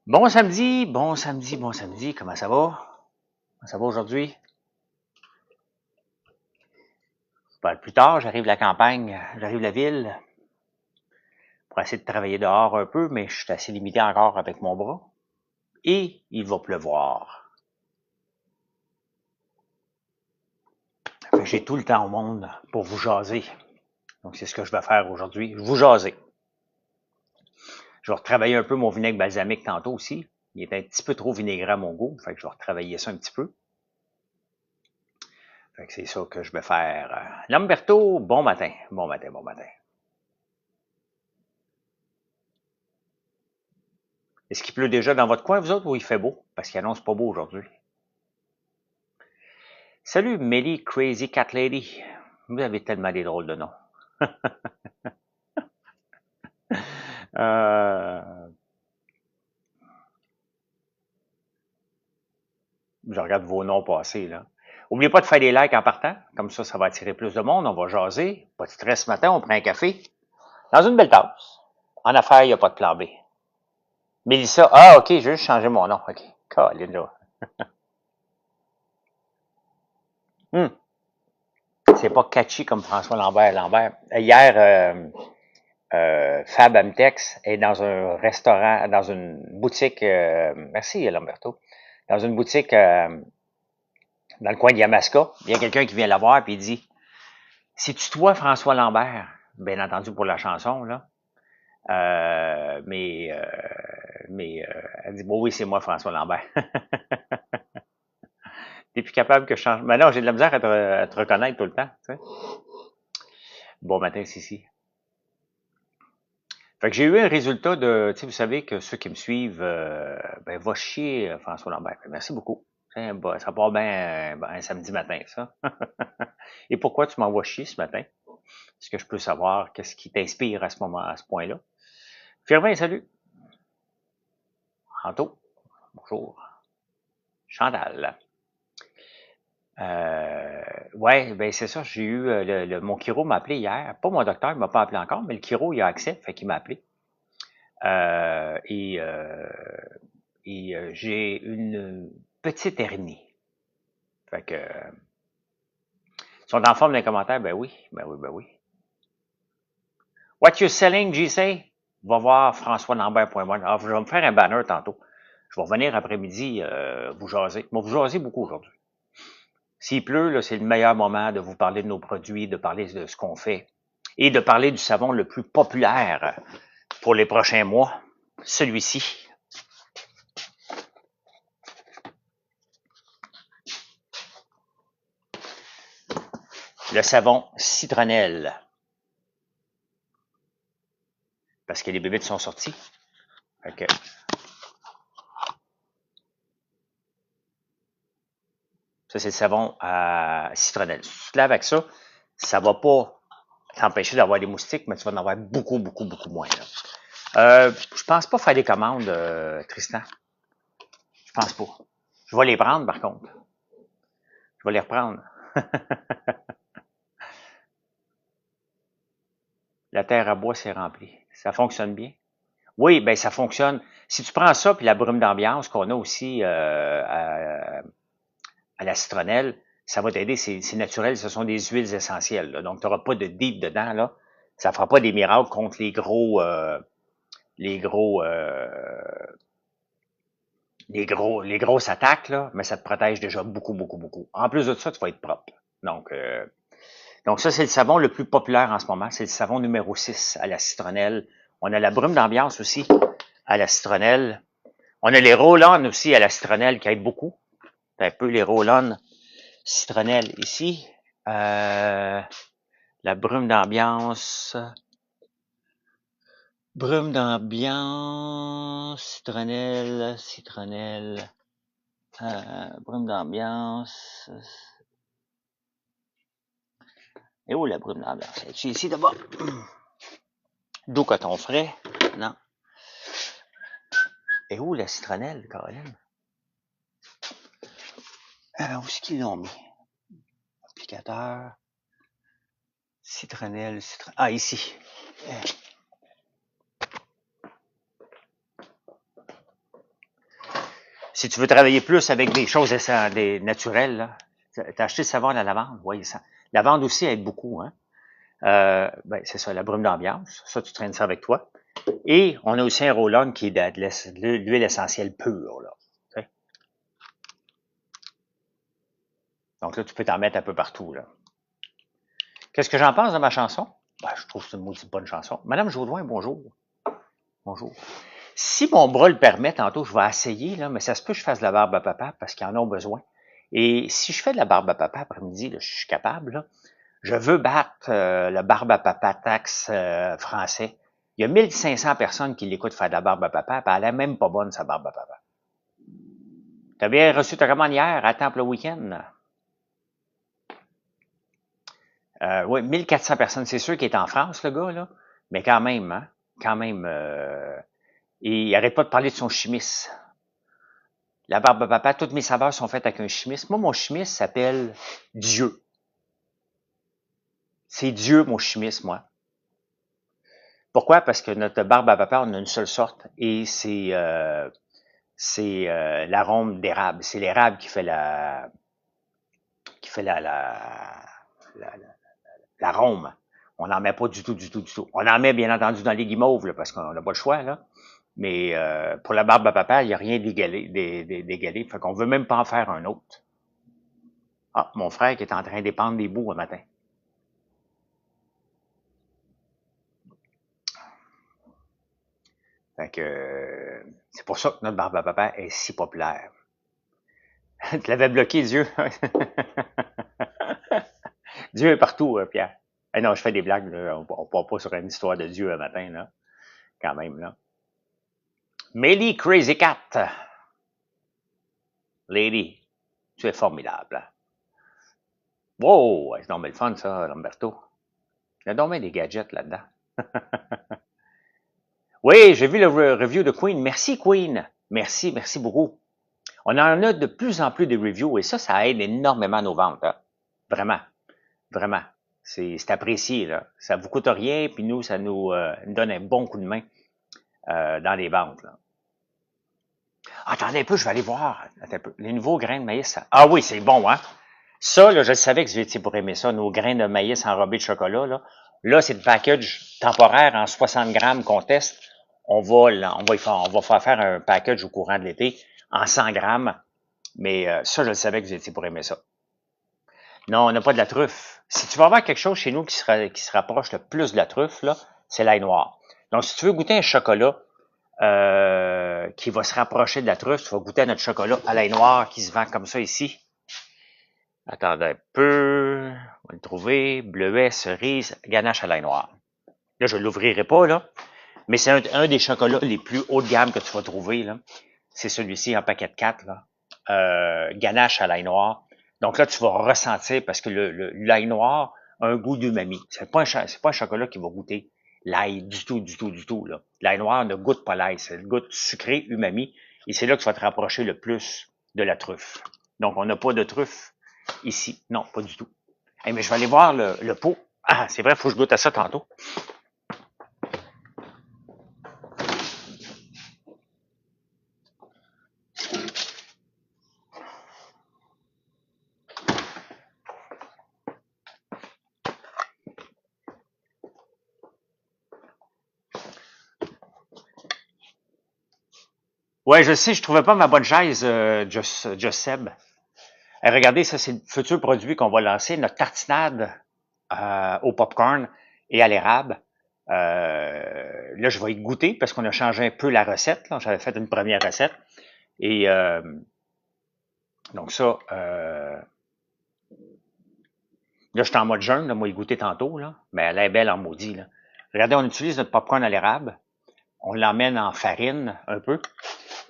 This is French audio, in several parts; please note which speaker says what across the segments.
Speaker 1: Bon samedi, bon samedi, bon samedi. Comment ça va? Comment ça va aujourd'hui? Ben, plus tard, j'arrive de la campagne, j'arrive de la ville pour essayer de travailler dehors un peu, mais je suis assez limité encore avec mon bras. Et il va pleuvoir. Fait que j'ai tout le temps au monde pour vous jaser. Donc, c'est ce que je vais faire aujourd'hui. Vous jaser. Je vais retravailler un peu mon vinaigre balsamique tantôt aussi. Il est un petit peu trop vinaigré à mon goût. Fait que je vais retravailler ça un petit peu. Fait que c'est ça que je vais faire. Lamberto, bon matin. Bon matin, bon matin. Est-ce qu'il pleut déjà dans votre coin, vous autres, ou il fait beau? Parce qu'il annonce pas beau aujourd'hui. Salut, Melly Crazy Cat Lady. Vous avez tellement des drôles de noms. Euh, je regarde vos noms passer, là. N'oubliez pas de faire des likes en partant. Comme ça va attirer plus de monde. On va jaser. Pas de stress ce matin. On prend un café. Dans une belle tasse. En affaires, il n'y a pas de plan B. Mélissa. Ah, OK, j'ai juste changé mon nom. OK. Colin, là. Hmm. C'est pas catchy comme François Lambert. Hier, Fab Amtex est dans un restaurant, dans une boutique, merci Lamberto, dans une boutique dans le coin de Yamaska. Il y a quelqu'un qui vient la voir et il dit, c'est-tu toi François Lambert? Bien entendu pour la chanson, là. Euh, mais, euh, elle dit, bon oui, c'est moi François Lambert. T'es plus capable que je change. Mais non, j'ai de la misère à te reconnaître tout le temps. Tu sais. Bon matin, Sissi. Fait que j'ai eu un résultat de, tu sais, vous savez que ceux qui me suivent, ben, va chier François Lambert. Merci beaucoup. Bah, ça part bien un samedi matin, ça. Et pourquoi tu m'envoies chier ce matin? Est-ce que je peux savoir qu'est-ce qui t'inspire à ce moment, à ce point-là? Firmin, salut. Anto, bonjour. Chantal. Ouais, ben c'est ça, j'ai eu, mon chiro m'a appelé hier. Pas mon docteur, il m'a pas appelé encore, mais le chiro, il a accès, fait qu'il m'a appelé. Euh, et euh, j'ai une petite hernie. Fait que, ils sont en forme d'un commentaire, ben oui, ben oui, ben oui. What you selling, JC? Va voir françoislambert.1. Ah, je vais me faire un banner tantôt. Je vais revenir après-midi vous jaser. Moi, vous jaser beaucoup aujourd'hui. S'il pleut, là, c'est le meilleur moment de vous parler de nos produits, de parler de ce qu'on fait et de parler du savon le plus populaire pour les prochains mois, celui-ci. Le savon citronnelle. Parce que les bébites sont sortis. Fait que, ça, c'est le savon à citronnelle. Si tu te laves avec ça, ça va pas t'empêcher d'avoir des moustiques, mais tu vas en avoir beaucoup, beaucoup, beaucoup moins. Là. Je pense pas faire des commandes, Tristan. Je pense pas. Je vais les prendre, par contre. Je vais les reprendre. La terre à bois, c'est rempli. Ça fonctionne bien. Oui, ben ça fonctionne. Si tu prends ça, puis la brume d'ambiance qu'on a aussi à la citronnelle, ça va t'aider. C'est naturel, ce sont des huiles essentielles. Là. Donc, tu n'auras pas de deep dedans. Là. Ça ne fera pas des miracles contre les gros, les grosses attaques, là, mais ça te protège déjà beaucoup, beaucoup, beaucoup. En plus de ça, tu vas être propre. Donc ça, c'est le savon le plus populaire en ce moment. C'est le savon numéro 6 à la citronnelle. On a la brume d'ambiance aussi à la citronnelle. On a les roll-on aussi à la citronnelle qui aident beaucoup. C'est un peu les roll-on citronnelle ici. La brume d'ambiance, citronnelle, brume d'ambiance. Et où la brume d'ambiance? Es-tu ici d'abord? D'où coton frais? Non. Et où la citronnelle, Caroline? Où est-ce qu'ils l'ont mis? Applicateur, citronnelle. Ah, ici. Si tu veux travailler plus avec des choses des naturelles, là, t'as acheté le savon à la lavande? Oui, ça. La lavande aussi aide beaucoup, hein. Ben, c'est ça, la brume d'ambiance. Ça, tu traînes ça avec toi. Et on a aussi un roll-on qui est de l'huile essentielle pure, là. Tu sais. Donc là, tu peux t'en mettre un peu partout, là. Qu'est-ce que j'en pense de ma chanson? Ben, je trouve que c'est une maudite bonne chanson. Madame Jodoin, bonjour. Bonjour. Si mon bras le permet, tantôt, je vais essayer, là, mais ça se peut que je fasse de la barbe à papa parce qu'ils en ont besoin. Et si je fais de la barbe à papa après-midi, là, je suis capable, là, je veux battre le barbe à papa taxe français. Il y a 1500 personnes qui l'écoutent faire de la barbe à papa, puis elle est même pas bonne, sa barbe à papa. T'as bien reçu ta commande hier, à Temple le week-end? Oui, 1400 personnes. C'est sûr qu'il est en France, le gars, là, mais quand même, hein, quand même, et il arrête pas de parler de son chimiste. La barbe à papa, toutes mes saveurs sont faites avec un chimiste. Moi, mon chimiste s'appelle Dieu. C'est Dieu, mon chimiste, moi. Pourquoi? Parce que notre barbe à papa, on a une seule sorte et c'est l'arôme d'érable. C'est l'érable qui fait l'arôme. On n'en met pas du tout, du tout, du tout. On en met bien entendu dans les guimauves là, parce qu'on n'a pas le choix là. Mais pour la barbe à papa, il n'y a rien d'égalé. Fait qu'on veut même pas en faire un autre. Ah, mon frère qui est en train d'épandre des bouts un matin. Fait que c'est pour ça que notre barbe à papa est si populaire. Tu l'avais bloqué, Dieu. Dieu est partout, Pierre. Eh non, je fais des blagues, là. On part pas sur une histoire de Dieu un matin, là. Quand même, là. Melly Crazy Cat. Lady, tu es formidable. Wow, c'est donc le fun, ça, Lamberto. Il y a donc bien des gadgets là-dedans. Oui, j'ai vu le review de Queen. Merci, Queen. Merci, merci beaucoup. On en a de plus en plus de reviews et ça aide énormément nos ventes. Hein. Vraiment, vraiment. C'est apprécié, là. Ça vous coûte rien, puis nous, ça nous donne un bon coup de main dans les ventes. Là. Attendez un peu, je vais aller voir. Attends un peu. Les nouveaux grains de maïs. Ah oui, c'est bon, hein? Ça, là, je savais que vous étiez pour aimer ça, nos grains de maïs enrobés de chocolat. Là c'est le package temporaire en 60 grammes qu'on teste. On va faire un package au courant de l'été en 100 grammes. Mais ça, je savais que vous étiez pour aimer ça. Non, on n'a pas de la truffe. Si tu vas avoir quelque chose chez nous qui se rapproche le plus de la truffe, là, c'est l'ail noir. Donc, si tu veux goûter un chocolat qui va se rapprocher de la truffe, tu vas goûter à notre chocolat à l'ail noir qui se vend comme ça ici. Attendez un peu. On va le trouver. Bleuet, cerise, ganache à l'ail noir. Là, je ne l'ouvrirai pas, là. Mais c'est un des chocolats les plus haut de gamme que tu vas trouver, là. C'est celui-ci en paquet de 4, là. Ganache à l'ail noir. Donc là, tu vas ressentir, parce que l'ail noir a un goût d'umami. C'est pas un chocolat qui va goûter l'ail du tout, du tout, du tout, là. L'ail noir ne goûte pas l'ail. C'est le goût sucré, umami. Et c'est là que tu vas te rapprocher le plus de la truffe. Donc, on n'a pas de truffe ici. Non, pas du tout. Hey, mais je vais aller voir le pot. Ah, c'est vrai, il faut que je goûte à ça tantôt. Ouais, je sais, je trouvais pas ma bonne chaise, Just Seb. Hey, regardez, ça, c'est le futur produit qu'on va lancer, notre tartinade au popcorn et à l'érable. Là, je vais y goûter parce qu'on a changé un peu la recette. J'avais fait une première recette. Et donc ça, là, je suis en mode jeûne, là, moi, y goûter tantôt, là, mais elle est belle en maudit. Là. Regardez, on utilise notre popcorn à l'érable. On l'emmène en farine un peu.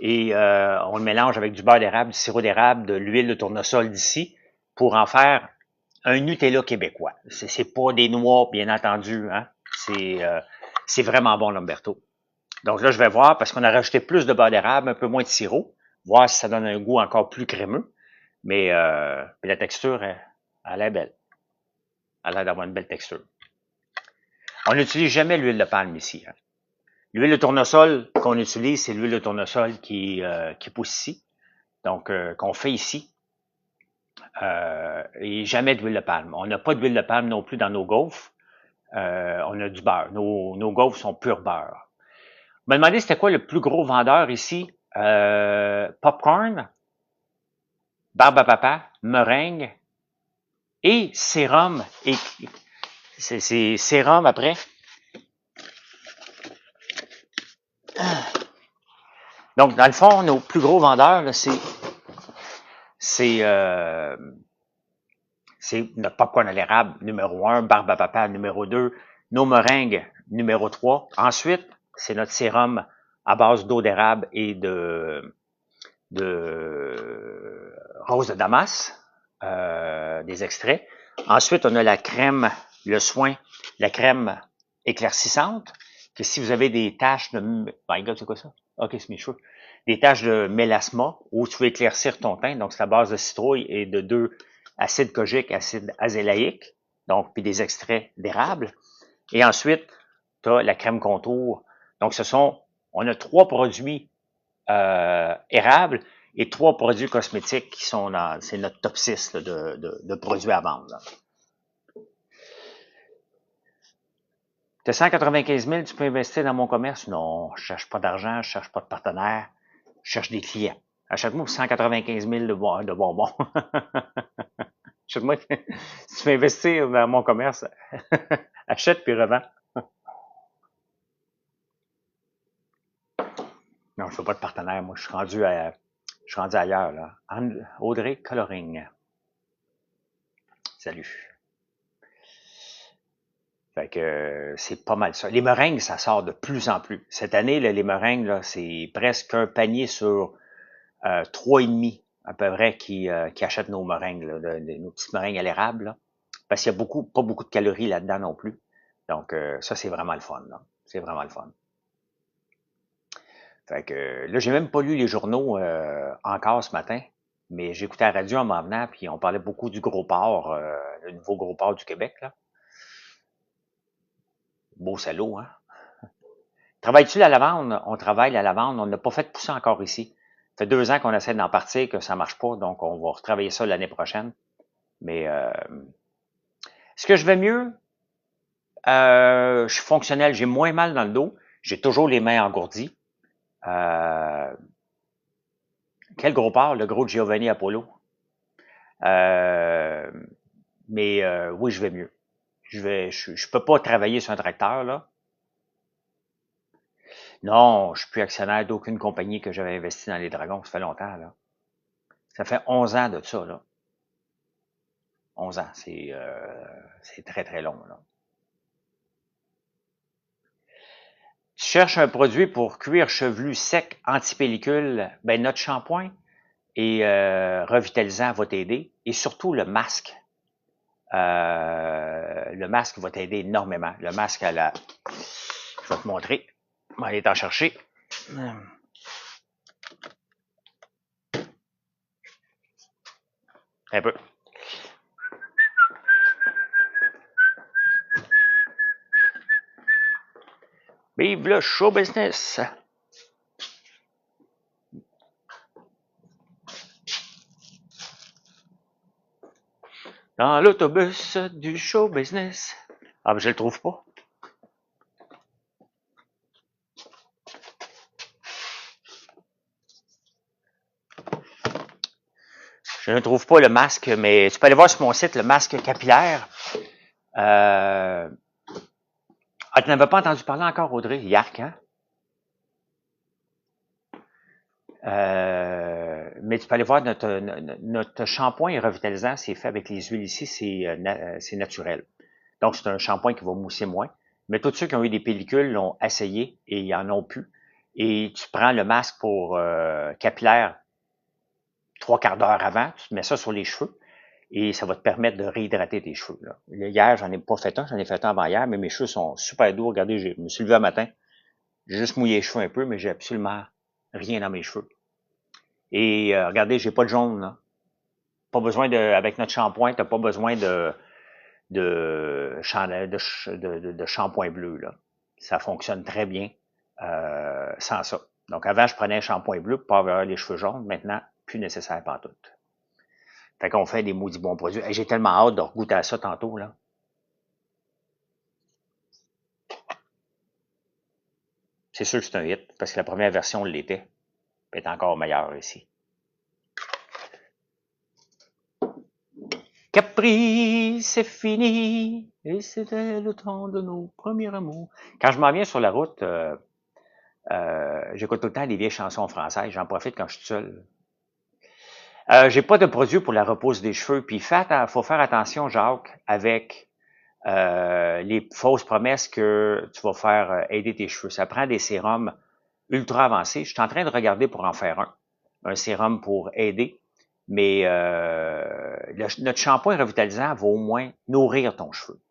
Speaker 1: Et on le mélange avec du beurre d'érable, du sirop d'érable, de l'huile de tournesol d'ici pour en faire un Nutella québécois. C'est pas des noix, bien entendu. Hein? C'est vraiment bon, Lamberto. Donc là, je vais voir, parce qu'on a rajouté plus de beurre d'érable, un peu moins de sirop, voir si ça donne un goût encore plus crémeux. Mais la texture, elle est belle. Elle a l'air d'avoir une belle texture. On n'utilise jamais l'huile de palme ici. Hein? L'huile de tournesol qu'on utilise, c'est l'huile de tournesol qui pousse ici. donc qu'on fait ici, et jamais d'huile de palme. On n'a pas d'huile de palme non plus dans nos gaufres. On a du beurre. Nos gaufres sont pur beurre. On m'a demandé c'était quoi le plus gros vendeur ici. Popcorn, barbe à papa, meringue et sérum. Et c'est sérum après. Donc, dans le fond, nos plus gros vendeurs, c'est notre popcorn à l'érable numéro 1, barbe à papa numéro 2, nos meringues numéro 3. Ensuite, c'est notre sérum à base d'eau d'érable et de rose de Damas, des extraits. Ensuite, on a la crème, le soin, la crème éclaircissante, que si vous avez des taches de... My God, c'est quoi ça? Ok, c'est mes cheveux. Des taches de mélasma, où tu veux éclaircir ton teint, donc c'est à base de citrouille et de 2 acides kojiques, acide azélaïque, donc puis des extraits d'érable. Et ensuite, tu as la crème contour. Donc, on a 3 produits érable et 3 produits cosmétiques qui sont c'est notre top 6 là, de produits à vendre. Tu as 195 000, tu peux investir dans mon commerce? Non, je cherche pas d'argent, je cherche pas de partenaire, je cherche des clients. Achète-moi pour 195 000 de bonbons. Achète-moi, si tu veux investir dans mon commerce, achète puis revends. Non, je ne veux pas de partenaire. Moi, je suis rendu ailleurs, là. Audrey Coloring. Salut. Fait que c'est pas mal ça. Les meringues, ça sort de plus en plus. Cette année, là, les meringues, là, c'est presque un panier sur 3,5 à peu près qui achètent nos meringues, là, nos petites meringues à l'érable. Là, parce qu'il y a pas beaucoup de calories là-dedans non plus. Donc, ça, c'est vraiment le fun. Là. C'est vraiment le fun. Fait que là, j'ai même pas lu les journaux encore ce matin, mais j'écoutais la radio en m'en venant, puis on parlait beaucoup du gros port, le nouveau gros port du Québec. Là. Beau salaud, hein? Travailles-tu la lavande? On travaille la lavande. On n'a pas fait pousser encore ici. Ça fait 2 ans qu'on essaie d'en partir, que ça marche pas, donc on va retravailler ça l'année prochaine. Mais est-ce que je vais mieux? Je suis fonctionnel, j'ai moins mal dans le dos. J'ai toujours les mains engourdies. Quel gros porc, le gros Giovanni Apollo. Mais oui, je vais mieux. Je peux pas travailler sur un tracteur, là. Non, je suis plus actionnaire d'aucune compagnie que j'avais investi dans les dragons. Ça fait longtemps, là. Ça fait 11 ans de ça, là. 11 ans, c'est très, très long, là. Tu cherches un produit pour cuir chevelu sec anti-pellicule, ben notre shampoing et revitalisant va t'aider. Et surtout le masque. Le masque va t'aider énormément. Le masque à la... Je vais te montrer. On va aller t'en chercher. Un peu. Vive le show business! Dans l'autobus du show business. Ah, ben je le trouve pas. Je ne trouve pas le masque, mais tu peux aller voir sur mon site le masque capillaire. Ah, tu n'avais pas entendu parler encore, Audrey? Yark, hein? Mais tu peux aller voir notre shampoing revitalisant, c'est fait avec les huiles ici, c'est naturel. Donc, c'est un shampoing qui va mousser moins. Mais tous ceux qui ont eu des pellicules l'ont essayé et ils en ont plus. Et tu prends le masque pour capillaire 3/4 d'heure avant, tu te mets ça sur les cheveux et ça va te permettre de réhydrater tes cheveux. Là. Hier, j'en ai pas fait un, j'en ai fait un avant hier, mais mes cheveux sont super doux. Regardez, je me suis levé un matin, j'ai juste mouillé les cheveux un peu, mais j'ai absolument rien dans mes cheveux. Et regardez, j'ai pas de jaune. Là. Pas besoin avec notre shampoing, t'as pas besoin de shampoing bleu. Là. Ça fonctionne très bien sans ça. Donc avant, je prenais un shampoing bleu pour avoir les cheveux jaunes. Maintenant, plus nécessaire pantoute. Fait qu'on fait des maudits bons produits. Hey, j'ai tellement hâte de goûter à ça tantôt, là. C'est sûr que c'est un hit, parce que la première version l'était. Elle est encore meilleure ici. Capri, c'est fini, et c'était le temps de nos premiers amours. Quand je m'en viens sur la route, j'écoute tout le temps des vieilles chansons françaises. J'en profite quand je suis seul. J'ai pas de produit pour la repousse des cheveux. Puis faut faire attention, Jacques, avec les fausses promesses que tu vas faire aider tes cheveux. Ça prend des sérums ultra avancés. Je suis en train de regarder pour en faire un sérum pour aider. Mais notre shampoing revitalisant va au moins nourrir ton cheveu.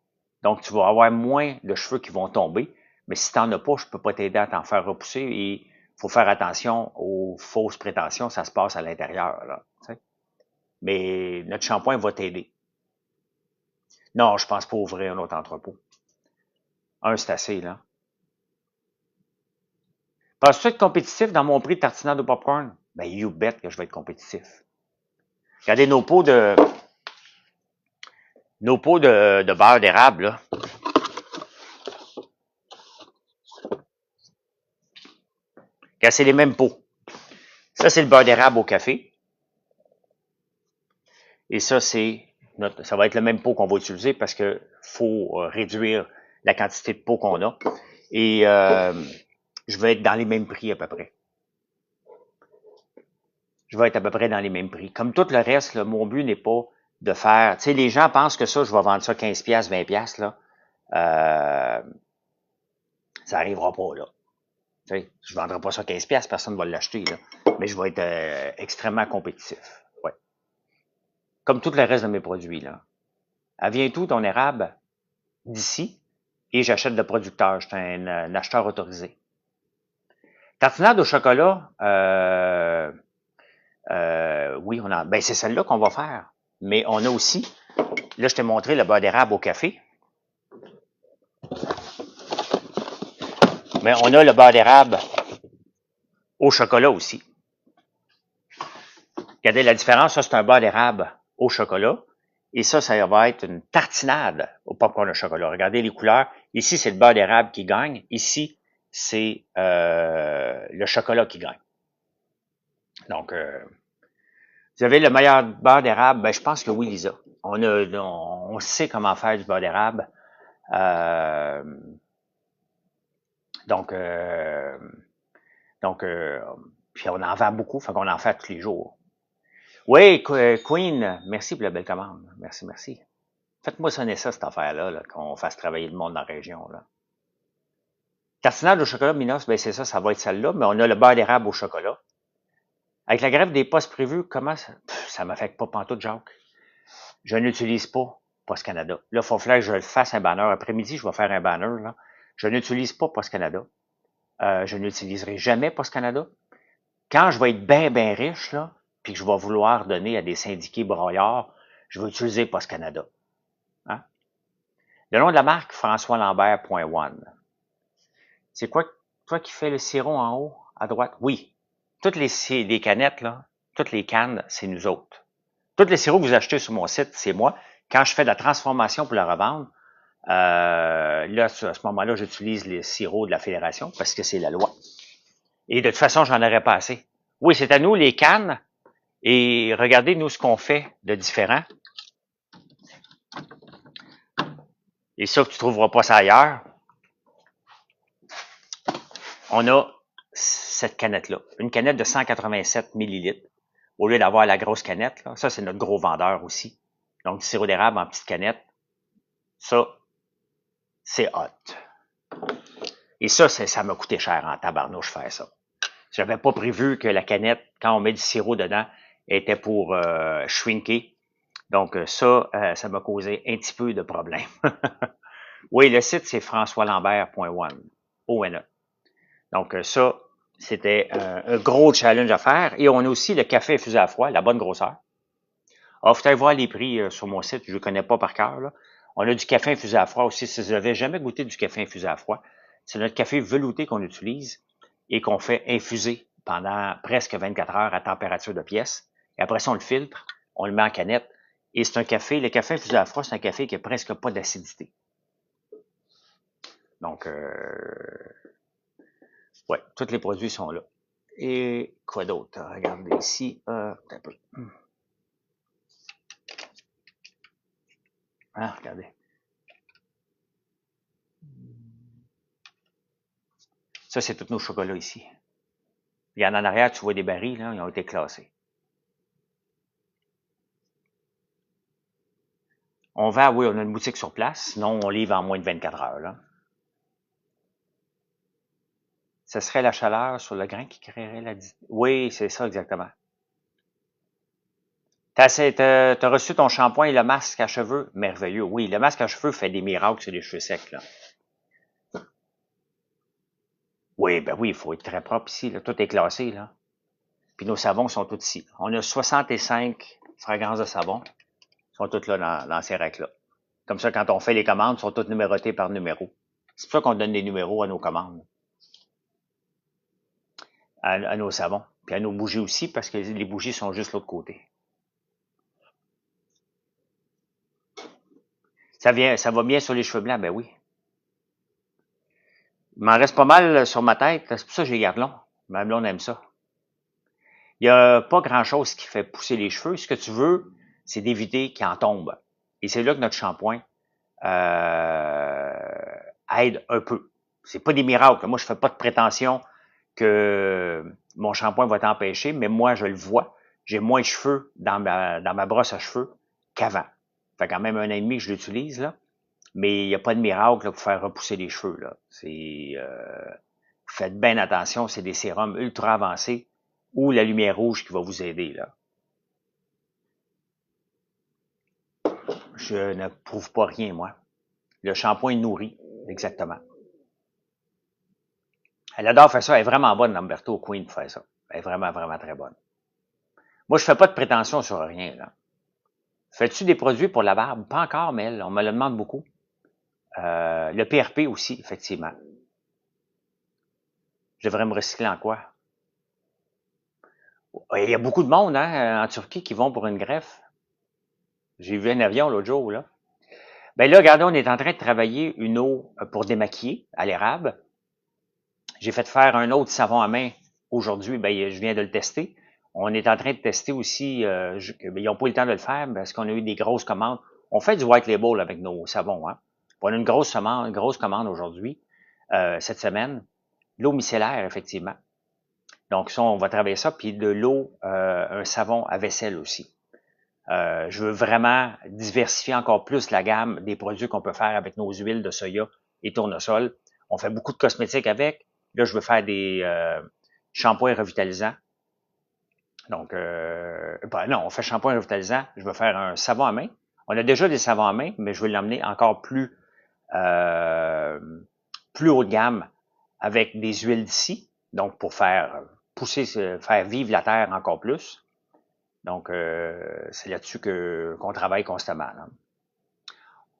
Speaker 1: Donc, tu vas avoir moins de cheveux qui vont tomber. Mais si tu n'en as pas, je ne peux pas t'aider à t'en faire repousser. Et il faut faire attention aux fausses prétentions. Ça se passe à l'intérieur, là. Tu sais. Mais notre shampoing va t'aider. Non, je pense pas ouvrir un autre entrepôt. Un, c'est assez, là. Penses-tu être compétitif dans mon prix de tartinade au popcorn? Ben, you bet que je vais être compétitif. Regardez nos pots de beurre d'érable, là. Regarde, c'est les mêmes pots. Ça, c'est le beurre d'érable au café. Et ça, ça va être le même pot qu'on va utiliser parce que faut réduire la quantité de pot qu'on a. Et je vais être dans les mêmes prix à peu près. Je vais être à peu près dans les mêmes prix. Comme tout le reste, là, mon but n'est pas de faire... Tu sais, les gens pensent que ça, je vais vendre ça 15$, 20$, là. Ça n'arrivera pas, là. Tu sais, je ne vendrai pas ça 15$, personne ne va l'acheter, là. Mais je vais être extrêmement compétitif. Ouais. Comme tout le reste de mes produits, là. Elle vient tout, ton érable? D'ici. Et j'achète de producteur. Je suis un acheteur autorisé. Tartinade au chocolat, oui, ben c'est celle-là qu'on va faire. Mais on a aussi, là, je t'ai montré le beurre d'érable au café. Mais on a le beurre d'érable au chocolat aussi. Regardez la différence, ça c'est un beurre d'érable au chocolat. Et ça va être une tartinade au popcorn au chocolat. Regardez les couleurs. Ici, c'est le beurre d'érable qui gagne. Ici, c'est le chocolat qui gagne. Donc, vous avez le meilleur beurre d'érable? Ben, je pense que oui, Lisa. On sait comment faire du beurre d'érable. Donc, puis on en vend beaucoup, fait qu'on en fait tous les jours. Oui, Queen, merci pour la belle commande. Merci, merci. Faites-moi sonner ça, cette affaire-là, là, qu'on fasse travailler le monde dans la région. Là. Tartinade au chocolat Minos, ben c'est ça, ça va être celle-là, mais on a le beurre d'érable au chocolat. Avec la grève des postes prévus, comment ça? Ça m'affecte pas pantoute, Jacques. Je n'utilise pas Post Canada. Là, il faut que je le fasse un banner. Après-midi, je vais faire un banner. Là. Je n'utilise pas Post Canada. Je n'utiliserai jamais Post Canada. Quand je vais être bien riche, là, puis que je vais vouloir donner à des syndiqués broyards, je vais utiliser Post Canada. Hein? Le nom de la marque, François Lambert.one. C'est quoi, toi qui fais le sirop en haut, à droite? Oui. Toutes les canettes, là, toutes les cannes, c'est nous autres. Tous les sirops que vous achetez sur mon site, c'est moi. Quand je fais de la transformation pour la revendre, là, à ce moment-là, j'utilise les sirops de la Fédération parce que c'est la loi. Et de toute façon, j'en aurais pas assez. Oui, c'est à nous, les cannes. Et regardez, nous, ce qu'on fait de différent. Et ça, tu ne trouveras pas ça ailleurs. On a cette canette-là. Une canette de 187 millilitres. Au lieu d'avoir la grosse canette, là, ça, c'est notre gros vendeur aussi. Donc, du sirop d'érable en petite canette. Ça, c'est hot. Et ça m'a coûté cher en tabarnouche faire ça. J'avais pas prévu que la canette, quand on met du sirop dedans, était pour shrinker. Donc, ça m'a causé un petit peu de problème. Oui, le site, c'est françoislambert.one. O-N-E. Donc, ça, c'était un gros challenge à faire. Et on a aussi le café infusé à froid, la bonne grosseur. Alors, faut aller voir les prix sur mon site, je ne le connais pas par cœur. Là. On a du café infusé à froid aussi. Si vous n'avez jamais goûté du café infusé à froid, c'est notre café velouté qu'on utilise et qu'on fait infuser pendant presque 24 heures à température de pièce. Et après ça, on le filtre, on le met en canette. Et c'est un café, le café infusé à froid, c'est un café qui n'a presque pas d'acidité. Donc, ouais, tous les produits sont là. Et quoi d'autre? Regardez ici. Un peu. Ah, regardez. Ça, c'est tous nos chocolats ici. Il y en arrière, tu vois des barils, là, ils ont été classés. On vend, oui, on a une boutique sur place, sinon on livre en moins de 24 heures. Là. Ce serait la chaleur sur le grain qui créerait la... Oui, c'est ça exactement. T'as reçu ton shampoing et le masque à cheveux? Merveilleux. Oui, le masque à cheveux fait des miracles sur les cheveux secs. Là. Oui, ben oui, il faut être très propre ici. Là. Tout est classé. Là. Puis nos savons sont tous ici. On a 65 fragrances de savon. Ils sont toutes là dans ces racks-là. Comme ça, quand on fait les commandes, ils sont toutes numérotées par numéro. C'est pour ça qu'on donne des numéros à nos commandes, à nos savons. Puis à nos bougies aussi, parce que les bougies sont juste l'autre côté. Ça va bien sur les cheveux blancs, ben oui. Il m'en reste pas mal sur ma tête, c'est pour ça que je les garde longs. Ma blonde aime ça. Il n'y a pas grand-chose qui fait pousser les cheveux. Ce que tu veux, c'est d'éviter qu'ils en tombent. Et c'est là que notre shampoing aide un peu. C'est pas des miracles. Moi, je fais pas de prétention que mon shampoing va t'empêcher, mais moi, je le vois. J'ai moins de cheveux dans ma brosse à cheveux qu'avant. Ça fait quand même 1 an et demi que je l'utilise, là. Mais il n'y a pas de miracle là, pour faire repousser les cheveux. Là. Faites bien attention, c'est des sérums ultra avancés ou la lumière rouge qui va vous aider. Là. Je ne prouve pas rien, moi. Le shampoing nourrit, exactement. Elle adore faire ça. Elle est vraiment bonne, Lamberto Queen, pour faire ça. Elle est vraiment, vraiment très bonne. Moi, je fais pas de prétention sur rien. Là. Fais-tu des produits pour la barbe? Pas encore, mais on me le demande beaucoup. Le PRP aussi, effectivement. Je devrais me recycler en quoi? Il y a beaucoup de monde hein, en Turquie qui vont pour une greffe. J'ai vu un avion l'autre jour. Là. Ben là, regardez, on est en train de travailler une eau pour démaquiller à l'érable. J'ai fait faire un autre savon à main aujourd'hui. Ben, je viens de le tester. On est en train de tester aussi. Ils n'ont pas eu le temps de le faire parce qu'on a eu des grosses commandes. On fait du white label avec nos savons. Hein. On a une grosse commande aujourd'hui, cette semaine. L'eau micellaire, effectivement. Donc, ça, on va travailler ça. Puis de l'eau, un savon à vaisselle aussi. Je veux vraiment diversifier encore plus la gamme des produits qu'on peut faire avec nos huiles de soya et tournesol. On fait beaucoup de cosmétiques avec. Là, je veux faire des shampoings revitalisants. Donc, non, on fait shampoing revitalisant. Je veux faire un savon à main. On a déjà des savons à main, mais je veux l'emmener encore plus haut de gamme avec des huiles d'ici. Donc, pour faire pousser, faire vivre la terre encore plus. Donc, c'est là-dessus qu'on travaille constamment. Là.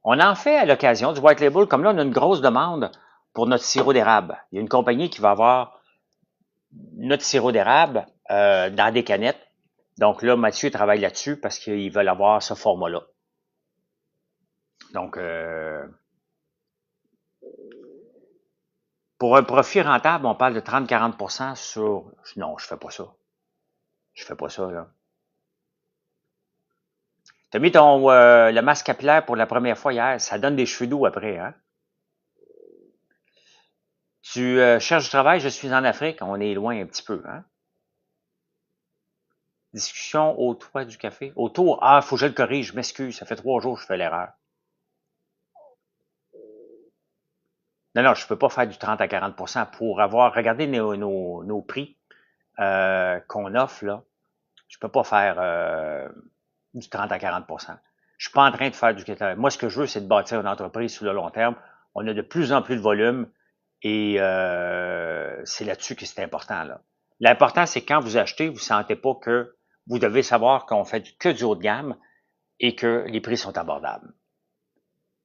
Speaker 1: On en fait à l'occasion du White Label, comme là, on a une grosse demande pour notre sirop d'érable. Il y a une compagnie qui va avoir notre sirop d'érable dans des canettes. Donc là, Mathieu travaille là-dessus parce qu'ils veulent avoir ce format-là. Donc, pour un profit rentable, on parle de 30-40% sur... Non, je fais pas ça. Je fais pas ça, là. Tu as mis le masque capillaire pour la première fois hier. Ça donne des cheveux doux après, hein? Tu cherches du travail, je suis en Afrique. On est loin un petit peu, hein? Discussion au toit du café. Autour, faut que je le corrige, je m'excuse. Ça fait 3 jours que je fais l'erreur. Non, je ne peux pas faire du 30 à 40% pour avoir... Regardez nos prix qu'on offre, là. Je ne peux pas faire du 30 à 40%. Je suis pas en train de faire du... Moi, ce que je veux, c'est de bâtir une entreprise sur le long terme. On a de plus en plus de volume et c'est là-dessus que c'est important, là. L'important, c'est quand vous achetez, vous ne sentez pas que vous devez savoir qu'on fait que du haut de gamme et que les prix sont abordables.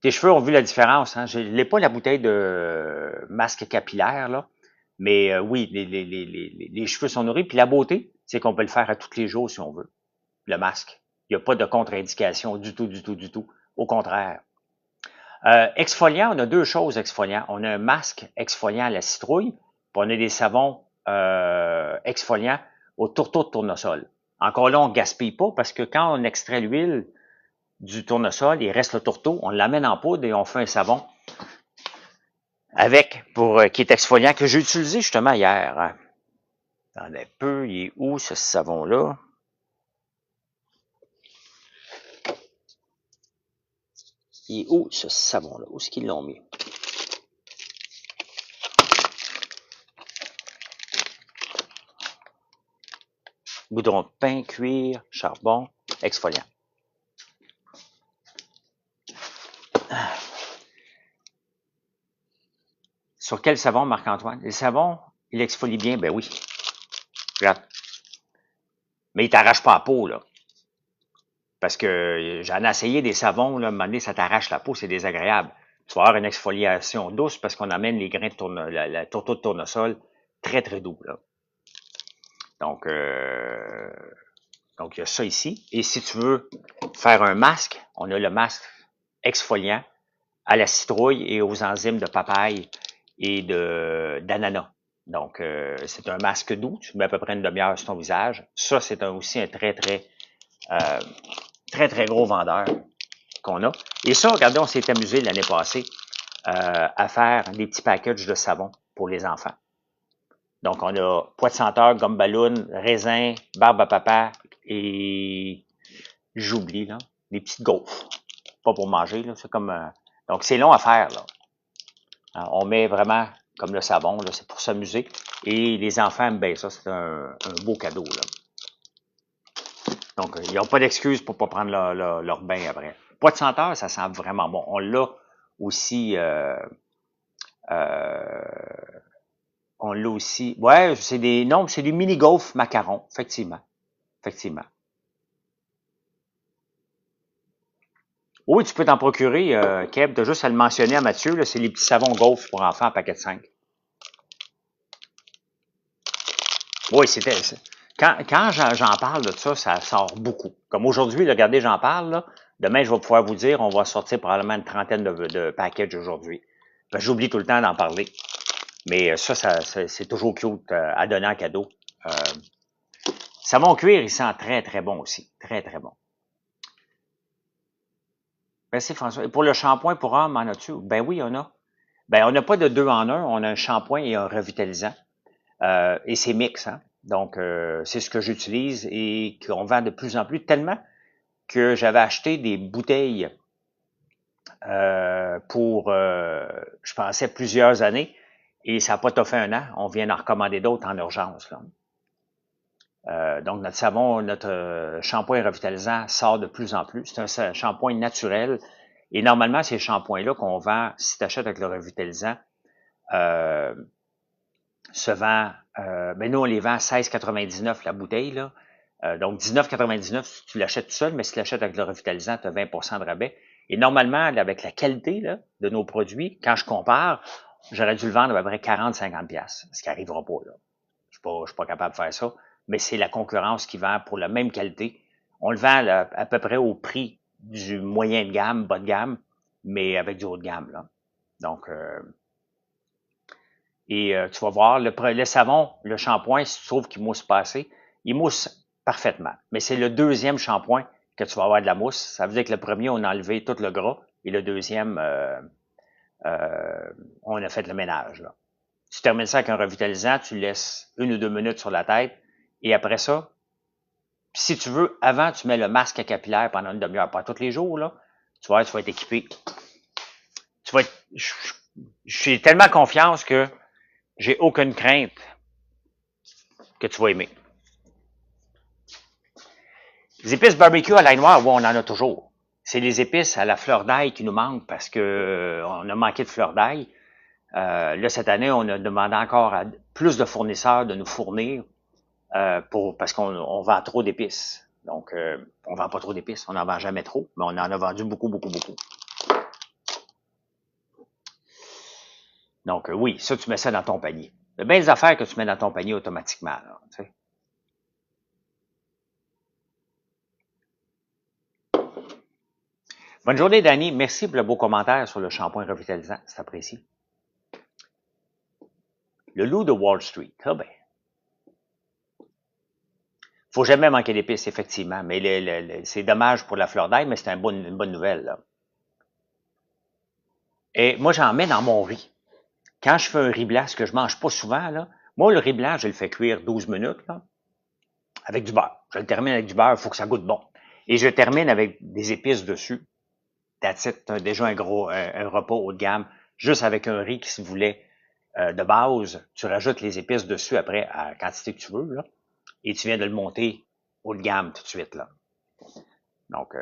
Speaker 1: Tes cheveux ont vu la différence. Hein? Je n'ai pas la bouteille de masque capillaire, là, Mais oui, les cheveux sont nourris. Puis la beauté, c'est qu'on peut le faire à tous les jours si on veut. Le masque. Il n'y a pas de contre-indication du tout, du tout, du tout. Au contraire. Exfoliant, on a deux choses exfoliants. On a un masque exfoliant à la citrouille, puis on a des savons exfoliants au tourteau de tournesol. Encore là, on ne gaspille pas parce que quand on extrait l'huile du tournesol, il reste le tourteau, on l'amène en poudre et on fait un savon avec, qui est exfoliant, que j'ai utilisé justement hier. Attendez un peu, il est où ce savon-là? Il est où ce savon-là? Où est-ce qu'ils l'ont mis? Goudron de pain, cuir, charbon, exfoliant. Sur quel savon, Marc-Antoine? Les savons, il exfolie bien, ben oui. Regarde. Mais il t'arrache pas la peau, là. Parce que j'en ai essayé des savons, là, à un moment donné, ça t'arrache la peau, c'est désagréable. Tu vas avoir une exfoliation douce parce qu'on amène les grains de la tourteau de tournesol très, très doux, là. Donc, il y a ça ici. Et si tu veux faire un masque, on a le masque exfoliant à la citrouille et aux enzymes de papaye et d'ananas. Donc, c'est un masque doux. Tu mets à peu près une demi-heure sur ton visage. Ça, c'est aussi un très, très gros vendeur qu'on a. Et ça, regardez, on s'est amusé l'année passée à faire des petits packages de savon pour les enfants. Donc, on a poids de senteur, gomme ballon, raisin, barbe à papa et j'oublie, là, des petites gaufres. Pas pour manger, là, c'est comme... donc, c'est long à faire, là. On met vraiment comme le savon, là, c'est pour s'amuser. Et les enfants aiment bien ça, c'est un beau cadeau, là. Donc, ils n'ont pas d'excuse pour pas prendre leur bain après. Poids de senteur, ça sent vraiment bon. On l'a aussi... on l'a aussi... Ouais, c'est des... Non, c'est des mini-gaufres macarons, effectivement. Effectivement. Oui, tu peux t'en procurer, Keb. Tu as juste à le mentionner à Mathieu. C'est les petits savons gaufres pour enfants, paquet de 5. Oui, c'était... Quand j'en parle de ça, ça sort beaucoup. Comme aujourd'hui, regardez, j'en parle. Là. Demain, je vais pouvoir vous dire, on va sortir probablement une trentaine de packages aujourd'hui. J'oublie tout le temps d'en parler. Mais ça c'est toujours cute à donner en cadeau. Savon cuir, il sent très, très bon aussi. Très, très bon. Merci, François. Et pour le shampoing pour hommes, en as-tu? Ben oui, on a. Ben, on n'a pas de deux en un. On a un shampoing et un revitalisant. Et c'est mix, hein. Donc, c'est ce que j'utilise et qu'on vend de plus en plus, tellement que j'avais acheté des bouteilles pour, je pensais, plusieurs années et ça n'a pas toffé un an. On vient d'en recommander d'autres en urgence, là. Donc, notre savon, notre shampoing revitalisant sort de plus en plus. C'est un shampoing naturel. Et normalement, ces shampoings-là qu'on vend, si tu achètes avec le revitalisant, se vend, ben nous, on les vend à 16,99 la bouteille, là. Donc, 19,99 si tu l'achètes tout seul, mais si tu l'achètes avec le revitalisant, tu as 20 de rabais. Et normalement, avec la qualité là, de nos produits, quand je compare, j'aurais dû le vendre à peu près 40-50$, ce qui n'arrivera pas, là. Je suis pas capable de faire ça, mais c'est la concurrence qui vend pour la même qualité. On le vend là, à peu près au prix du moyen de gamme, bas de gamme, mais avec du haut de gamme, là. Donc, tu vas voir, le savon, le shampoing, si tu trouves qu'il mousse pas assez, il mousse parfaitement. Mais c'est le deuxième shampoing que tu vas avoir de la mousse. Ça veut dire que le premier, on a enlevé tout le gras, et le deuxième, on a fait le ménage, là. Tu termines ça avec un revitalisant, tu laisses 1 ou 2 minutes sur la tête, et après ça, si tu veux, avant, tu mets le masque à capillaire pendant une demi-heure, pas tous les jours, là. Tu vas être équipé. Tu vas être, j'ai tellement confiance que j'ai aucune crainte que tu vas aimer. Les épices barbecue à l'ail noir, oui, on en a toujours. C'est les épices à la fleur d'ail qui nous manquent parce que on a manqué de fleur d'ail. Là, cette année, on a demandé encore à plus de fournisseurs de nous fournir parce qu'on vend trop d'épices. Donc, on vend pas trop d'épices, on n'en vend jamais trop, mais on en a vendu beaucoup, beaucoup, beaucoup. Donc, oui, ça, tu mets ça dans ton panier. Il y a bien des affaires que tu mets dans ton panier automatiquement, là, tu sais. Bonne journée, Danny. Merci pour le beau commentaire sur le shampoing revitalisant. C'est apprécié. Le loup de Wall Street. Ah ben, faut jamais manquer d'épices, effectivement. Mais c'est dommage pour la fleur d'ail, mais c'est une bonne nouvelle, là. Et moi, j'en mets dans mon riz. Quand je fais un riz blanc, ce que je mange pas souvent, là, moi, le riz blanc, je le fais cuire 12 minutes, là, avec du beurre. Je le termine avec du beurre, il faut que ça goûte bon. Et je termine avec des épices dessus. That's it. T'as déjà un repas haut de gamme, juste avec un riz qui se voulait de base. Tu rajoutes les épices dessus après à la quantité que tu veux, là, et tu viens de le monter haut de gamme tout de suite, là. Donc,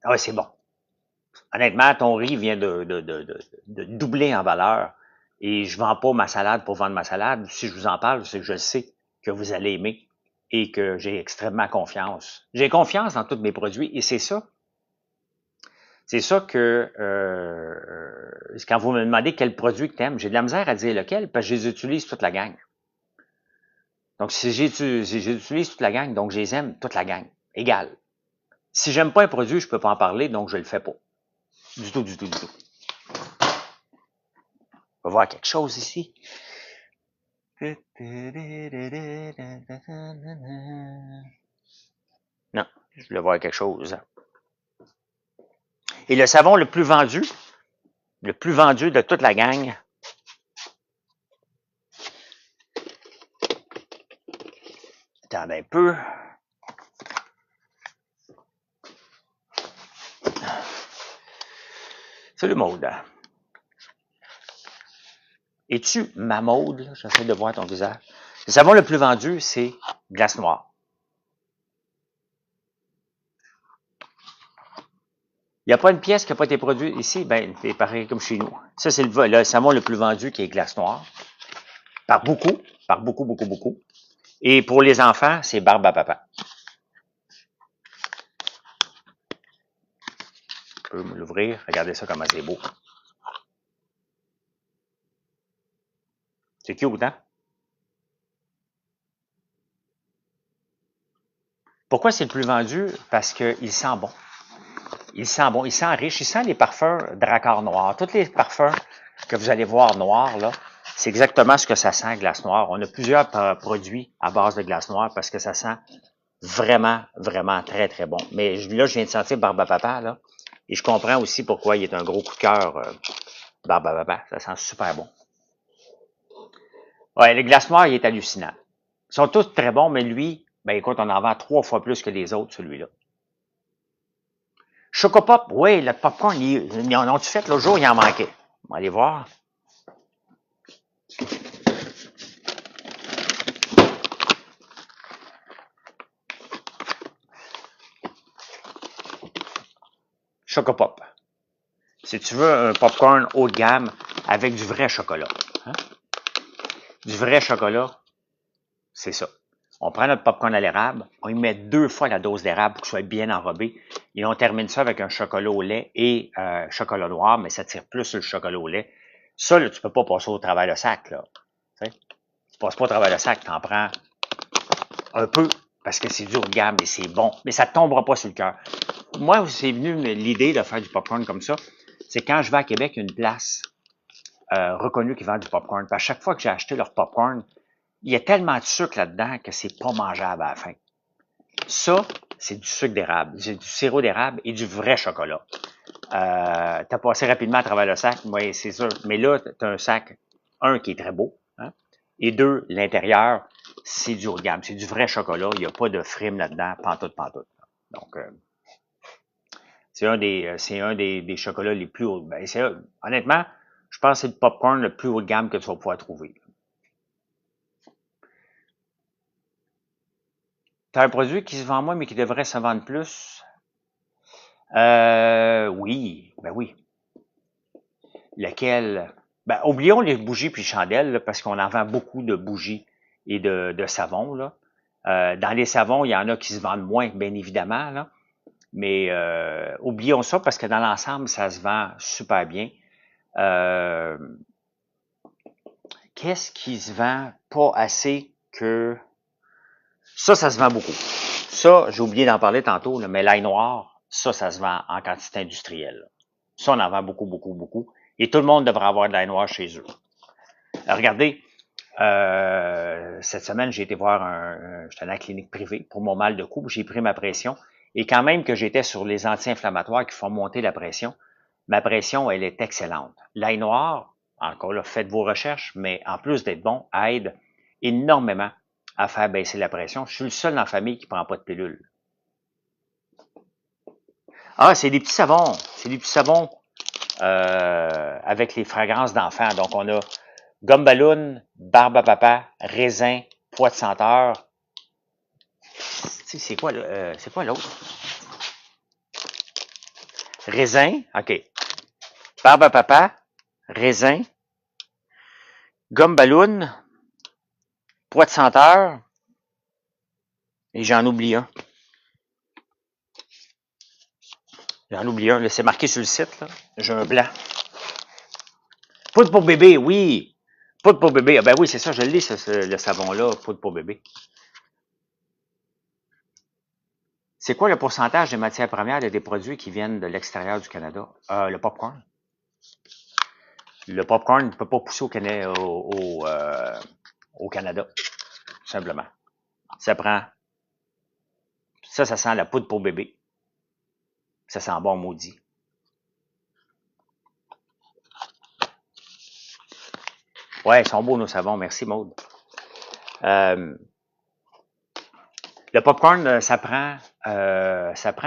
Speaker 1: ouais, c'est bon. Honnêtement, ton riz vient de doubler en valeur. Et je vends pas ma salade pour vendre ma salade. Si je vous en parle, c'est que je sais que vous allez aimer et que j'ai extrêmement confiance. J'ai confiance dans tous mes produits et c'est ça. C'est ça que quand vous me demandez quel produit que tu aimes, j'ai de la misère à dire lequel parce que je les utilise toute la gang. Donc, si j'utilise toute la gang, donc je les aime toute la gang. Égal. Si j'aime pas un produit, je peux pas en parler, donc je le fais pas. Du tout, du tout, du tout. On va voir quelque chose ici. Non, je voulais voir quelque chose. Et le savon le plus vendu de toute la gang, attendez un peu. Salut Maude. Es-tu ma Maude? J'essaie de voir ton visage. Le savon le plus vendu, c'est glace noire. Il n'y a pas une pièce qui n'a pas été produite ici, ben, c'est pareil comme chez nous. Ça, c'est le savon le plus vendu qui est glace noire. Par beaucoup, beaucoup, beaucoup, beaucoup. Et pour les enfants, c'est barbe à papa. Je peux me l'ouvrir. Regardez ça comment c'est beau. C'est cute, hein? Pourquoi c'est le plus vendu? Parce qu'il sent bon. Il sent bon, il sent riche, il sent les parfums Drakkar noir. Tous les parfums que vous allez voir noirs, là, c'est exactement ce que ça sent, glace noire. On a plusieurs produits à base de glace noire parce que ça sent vraiment, vraiment très, très bon. Mais là, je viens de sentir Barbe à Papa, là. Et je comprends aussi pourquoi il est un gros coup de cœur, Barbe à Papa. Ça sent super bon. Ouais, le glace noir, il est hallucinant. Ils sont tous très bons, mais lui, ben écoute, on en vend 3 fois plus que les autres, celui-là. Chocopop, oui, le popcorn, ils en ont-tu fait l'autre jour, il en manquait. On va aller voir. Chocopop. Si tu veux un popcorn haut de gamme avec du vrai chocolat. Hein? Du vrai chocolat, c'est ça. On prend notre popcorn à l'érable, on y met 2 fois la dose d'érable pour qu'il soit bien enrobé. Et on termine ça avec un chocolat au lait et chocolat noir, mais ça tire plus sur le chocolat au lait. Ça, là, tu peux pas passer au travers le sac, là. Tu sais? Tu passes pas au travers le sac, tu en prends un peu, parce que c'est du haut de gamme et c'est bon, mais ça ne tombera pas sur le cœur. Moi, c'est venu l'idée de faire du popcorn comme ça, c'est quand je vais à Québec, une place reconnue qui vend du popcorn. Puis à chaque fois que j'ai acheté leur popcorn, il y a tellement de sucre là-dedans que c'est pas mangeable à la fin. Ça, c'est du sucre d'érable, c'est du sirop d'érable et du vrai chocolat. T'as passé rapidement à travers le sac, oui, c'est sûr. Mais là, t'as un sac, un, qui est très beau, hein, et deux, l'intérieur, c'est du haut de gamme, c'est du vrai chocolat, il n'y a pas de frime là-dedans, pantoute, pantoute. Donc, c'est un des chocolats les plus hauts. Ben, honnêtement, je pense que c'est le popcorn le plus haut de gamme que tu vas pouvoir trouver. Tu as un produit qui se vend moins, mais qui devrait se vendre plus? Oui, ben oui. Lequel? Ben, oublions les bougies puis chandelles, là, parce qu'on en vend beaucoup de bougies et de savons, là. Dans les savons, il y en a qui se vendent moins, bien évidemment, là. Mais oublions ça parce que dans l'ensemble, ça se vend super bien. qu'est-ce qui se vend pas assez que... Ça se vend beaucoup. Ça, j'ai oublié d'en parler tantôt, là, mais l'ail noir, ça se vend en quantité industrielle. Ça, on en vend beaucoup, beaucoup, beaucoup. Et tout le monde devrait avoir de l'ail noir chez eux. Regardez, cette semaine, j'ai été voir j'étais dans la clinique privée pour mon mal de cou, j'ai pris ma pression. Et quand même que j'étais sur les anti-inflammatoires qui font monter la pression, ma pression, elle est excellente. L'ail noir, encore là, faites vos recherches, mais en plus d'être bon, aide énormément à faire baisser la pression. Je suis le seul dans la famille qui ne prend pas de pilule. Ah, c'est des petits savons. C'est des petits savons avec les fragrances d'enfants. Donc, on a gomme ballon, barbe à papa, raisin, pois de senteur. C'est quoi l'autre? Raisin, OK. Barbe à papa, raisin, gomme ballon, pois de senteur, et j'en oublie un. J'en oublie un, c'est marqué sur le site, là. J'ai un blanc. Poudre pour bébé, oui. Poudre pour bébé. Ah ben oui, c'est ça, je l'ai, le savon-là, poudre pour bébé. C'est quoi le pourcentage des matières premières et des produits qui viennent de l'extérieur du Canada? Le popcorn. Le popcorn ne peut pas pousser au Canada, tout simplement. Ça prend... Ça sent la poudre pour bébé. Ça sent bon maudit. Ouais, ils sont beaux nos savons. Merci, Maude. Le popcorn, ça prend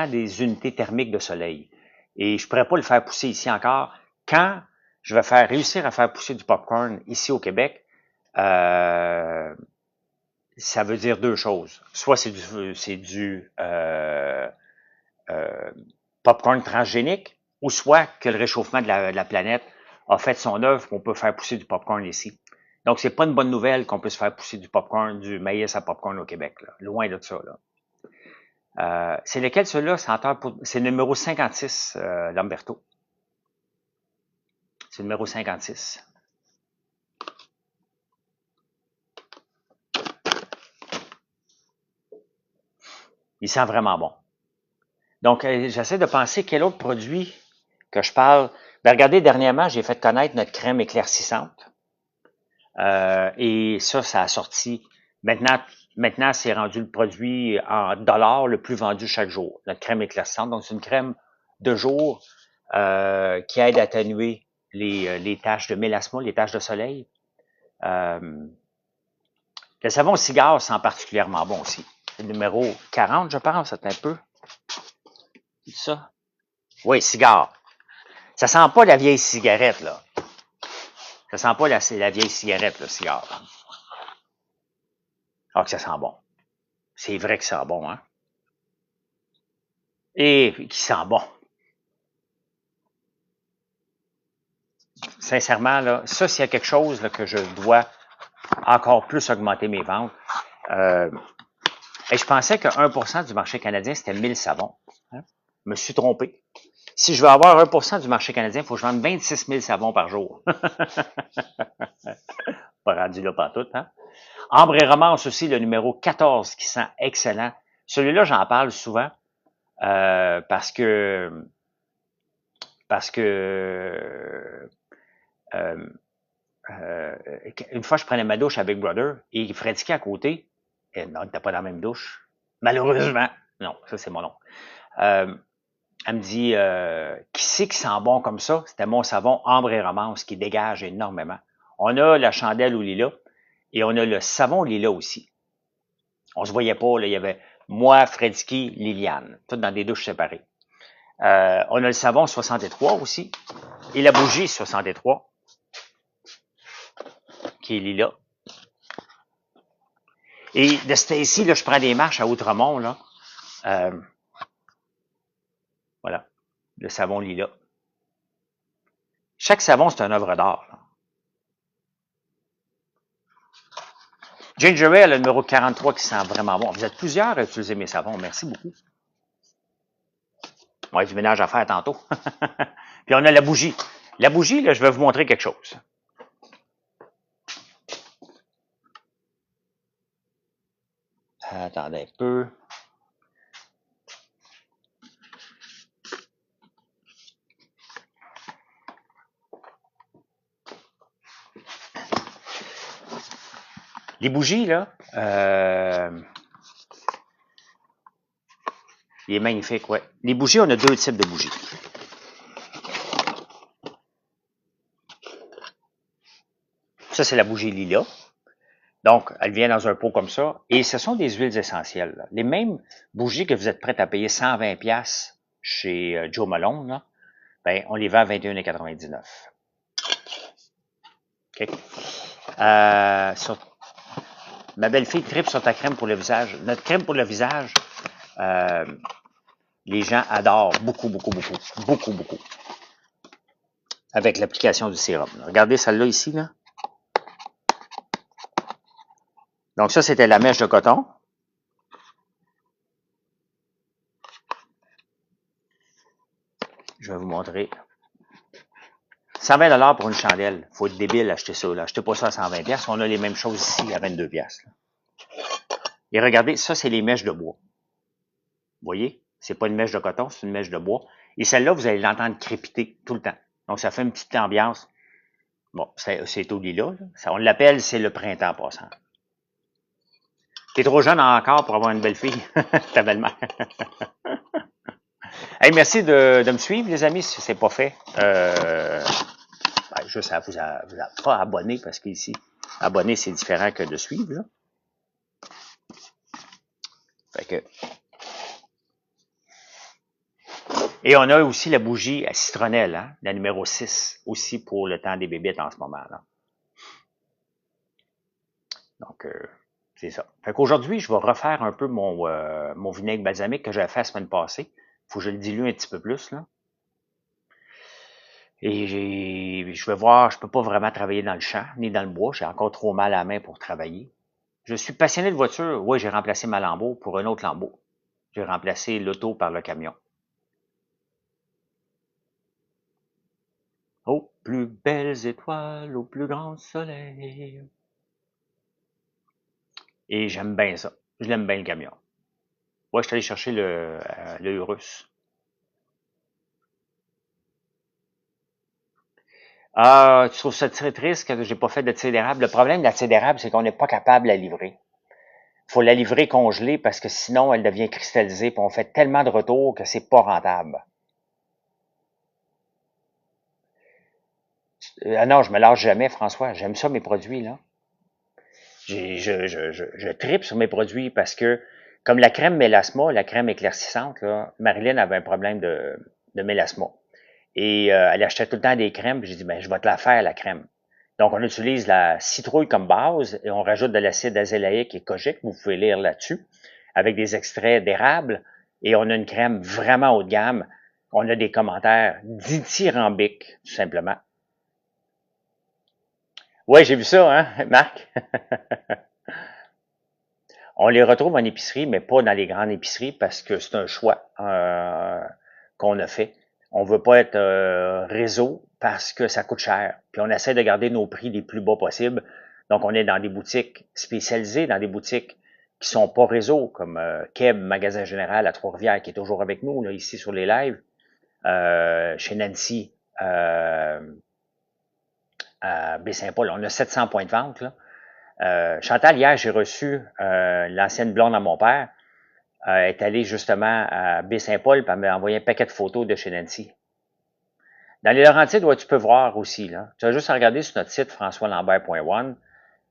Speaker 1: des unités thermiques de soleil. Et je ne pourrais pas le faire pousser ici encore. Quand je vais réussir à faire pousser du popcorn ici au Québec, ça veut dire deux choses. Soit c'est du popcorn transgénique, ou soit que le réchauffement de la planète a fait son œuvre, qu'on peut faire pousser du popcorn ici. Donc, c'est pas une bonne nouvelle qu'on puisse faire pousser du popcorn, du maïs à popcorn au Québec. Là. Loin de ça. Là. C'est lequel, ceux-là? C'est le numéro 56, Lamberto. C'est le numéro 56. Il sent vraiment bon. Donc, j'essaie de penser quel autre produit que je parle. Ben, regardez, dernièrement, j'ai fait connaître notre crème éclaircissante. Et ça a sorti. Maintenant, c'est rendu le produit en dollars le plus vendu chaque jour. Notre crème éclaircissante. Donc, c'est une crème de jour qui aide à atténuer les taches de mélasma, les taches de soleil. Le savon cigare sent particulièrement bon aussi. C'est le numéro 40, je pense, c'est un peu. C'est ça? Oui, cigare. Ça sent pas la vieille cigarette, là. Ça sent pas la vieille cigarette, le cigare. Ah, que ça sent bon. C'est vrai que ça sent bon, hein? Et qui sent bon. Sincèrement, là, ça, s'il y a quelque chose là, que je dois encore plus augmenter mes ventes. Et je pensais que 1% du marché canadien, c'était 1000 savons. Hein? Je me suis trompé. Si je veux avoir 1% du marché canadien, il faut que je vende 26 000 savons par jour. Pas rendu là pas tout, hein? Ambre et romance aussi, le numéro 14 qui sent excellent. Celui-là, j'en parle souvent parce que une fois, je prenais ma douche avec Brother et Freddy à côté. Et non, t'as pas dans la même douche. Malheureusement. Non, ça, c'est mon nom. Elle me dit, qui c'est qui sent bon comme ça? C'était mon savon Ambre et romance qui dégage énormément. On a la chandelle au lilas et on a le savon lilas aussi. On se voyait pas, là, il y avait moi, Freddy, Liliane, toutes dans des douches séparées. On a le savon 63 aussi et la bougie 63 qui est lilas. Et de Stacy, là, je prends des marches à Outremont, là. Voilà, le savon lilas. Chaque savon, c'est une œuvre d'art. Là. Ginger Ale, le numéro 43 qui sent vraiment bon. Vous êtes plusieurs à utiliser mes savons. Merci beaucoup. On a du ménage à faire tantôt. Puis on a la bougie. La bougie, là, je vais vous montrer quelque chose. Attendez un peu. Les bougies, là, il est magnifique, ouais. Les bougies, on a deux types de bougies. Ça, c'est la bougie lilas. Donc, elle vient dans un pot comme ça. Et ce sont des huiles essentielles. Là. Les mêmes bougies que vous êtes prêts à payer 120$ chez Joe Malone, là, ben, on les vend à 21,99$. OK? Ma belle-fille tripe sur ta crème pour le visage. Notre crème pour le visage, euh, les gens adorent beaucoup, beaucoup, beaucoup. Beaucoup, beaucoup. Avec l'application du sérum. Regardez celle-là ici, là. Donc ça, c'était la mèche de coton. Je vais vous montrer. 120$ pour une chandelle. Faut être débile acheter ça. Là. Achetez pas ça à 120$. On a les mêmes choses ici à 22$. Là. Et regardez, ça, c'est les mèches de bois. Vous voyez? C'est pas une mèche de coton, c'est une mèche de bois. Et celle-là, vous allez l'entendre crépiter tout le temps. Donc, ça fait une petite ambiance. Bon, c'est au lilas. Là. Ça, on l'appelle, c'est le printemps passant. T'es trop jeune encore pour avoir une belle fille. Ta belle-mère. Hey, merci de me suivre, les amis, si c'est pas fait. Juste à vous pas abonner, parce qu'ici, abonner, c'est différent que de suivre. Là. Fait que... Et on a aussi la bougie à citronnelle, hein, la numéro 6, aussi pour le temps des bébites en ce moment. Là. Donc, c'est ça. Fait qu'aujourd'hui, je vais refaire un peu mon vinaigre balsamique que j'avais fait la semaine passée. Faut que je le dilue un petit peu plus, là. Et je vais voir, je peux pas vraiment travailler dans le champ, ni dans le bois. J'ai encore trop mal à la main pour travailler. Je suis passionné de voiture. Oui, j'ai remplacé ma Lambo pour un autre Lambo. J'ai remplacé l'auto par le camion. Aux plus belles étoiles, au plus grand soleil. Et j'aime bien ça. Je l'aime bien le camion. Ouais, je suis allé chercher le Urus. Ah, tu trouves ça très triste que j'ai pas fait de tir d'érable? Le problème de la tir d'érable, c'est qu'on n'est pas capable de la livrer. Faut la livrer congelée parce que sinon, elle devient cristallisée puis on fait tellement de retours que c'est pas rentable. Ah non, je me lâche jamais, François. J'aime ça, mes produits, là. Je tripe sur mes produits parce que, comme la crème mélasma, la crème éclaircissante, là, Marilyn avait un problème de mélasma. Et elle achetait tout le temps des crèmes, puis j'ai dit, ben, je vais te la faire, la crème. Donc, on utilise la citrouille comme base et on rajoute de l'acide azélaïque et kojique, vous pouvez lire là-dessus, avec des extraits d'érable. Et on a une crème vraiment haut de gamme. On a des commentaires dithyrambiques, tout simplement. Ouais, j'ai vu ça, hein, Marc? On les retrouve en épicerie, mais pas dans les grandes épiceries parce que c'est un choix qu'on a fait. On veut pas être réseau parce que ça coûte cher. Puis on essaie de garder nos prix les plus bas possibles. Donc on est dans des boutiques spécialisées, dans des boutiques qui sont pas réseau, comme Keb, Magasin Général à Trois-Rivières, qui est toujours avec nous, là, ici sur les lives, chez Nancy, à Baie-Saint-Paul. On a 700 points de vente, là. Chantal, hier, j'ai reçu l'ancienne blonde à mon père. Elle est allée justement à Baie-Saint-Paul et elle m'a envoyé un paquet de photos de chez Nancy. Dans les Laurentides, ouais, tu peux voir aussi. Là. Tu vas juste regarder sur notre site françoislambert.one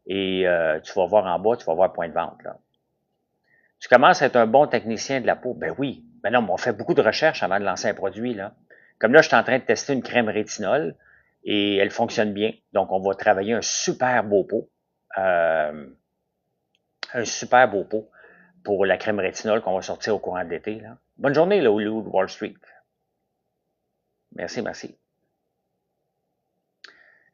Speaker 1: et tu vas voir en bas, tu vas voir point de vente. Là. Tu commences à être un bon technicien de la peau. Ben oui. Ben non, mais on fait beaucoup de recherches avant de lancer un produit. Là. Comme là, je suis en train de tester une crème rétinol et elle fonctionne bien. Donc, on va travailler un super beau pot. Un super beau pot pour la crème rétinol qu'on va sortir au courant de l'été. Là. Bonne journée, là, au Wall Street. Merci, merci.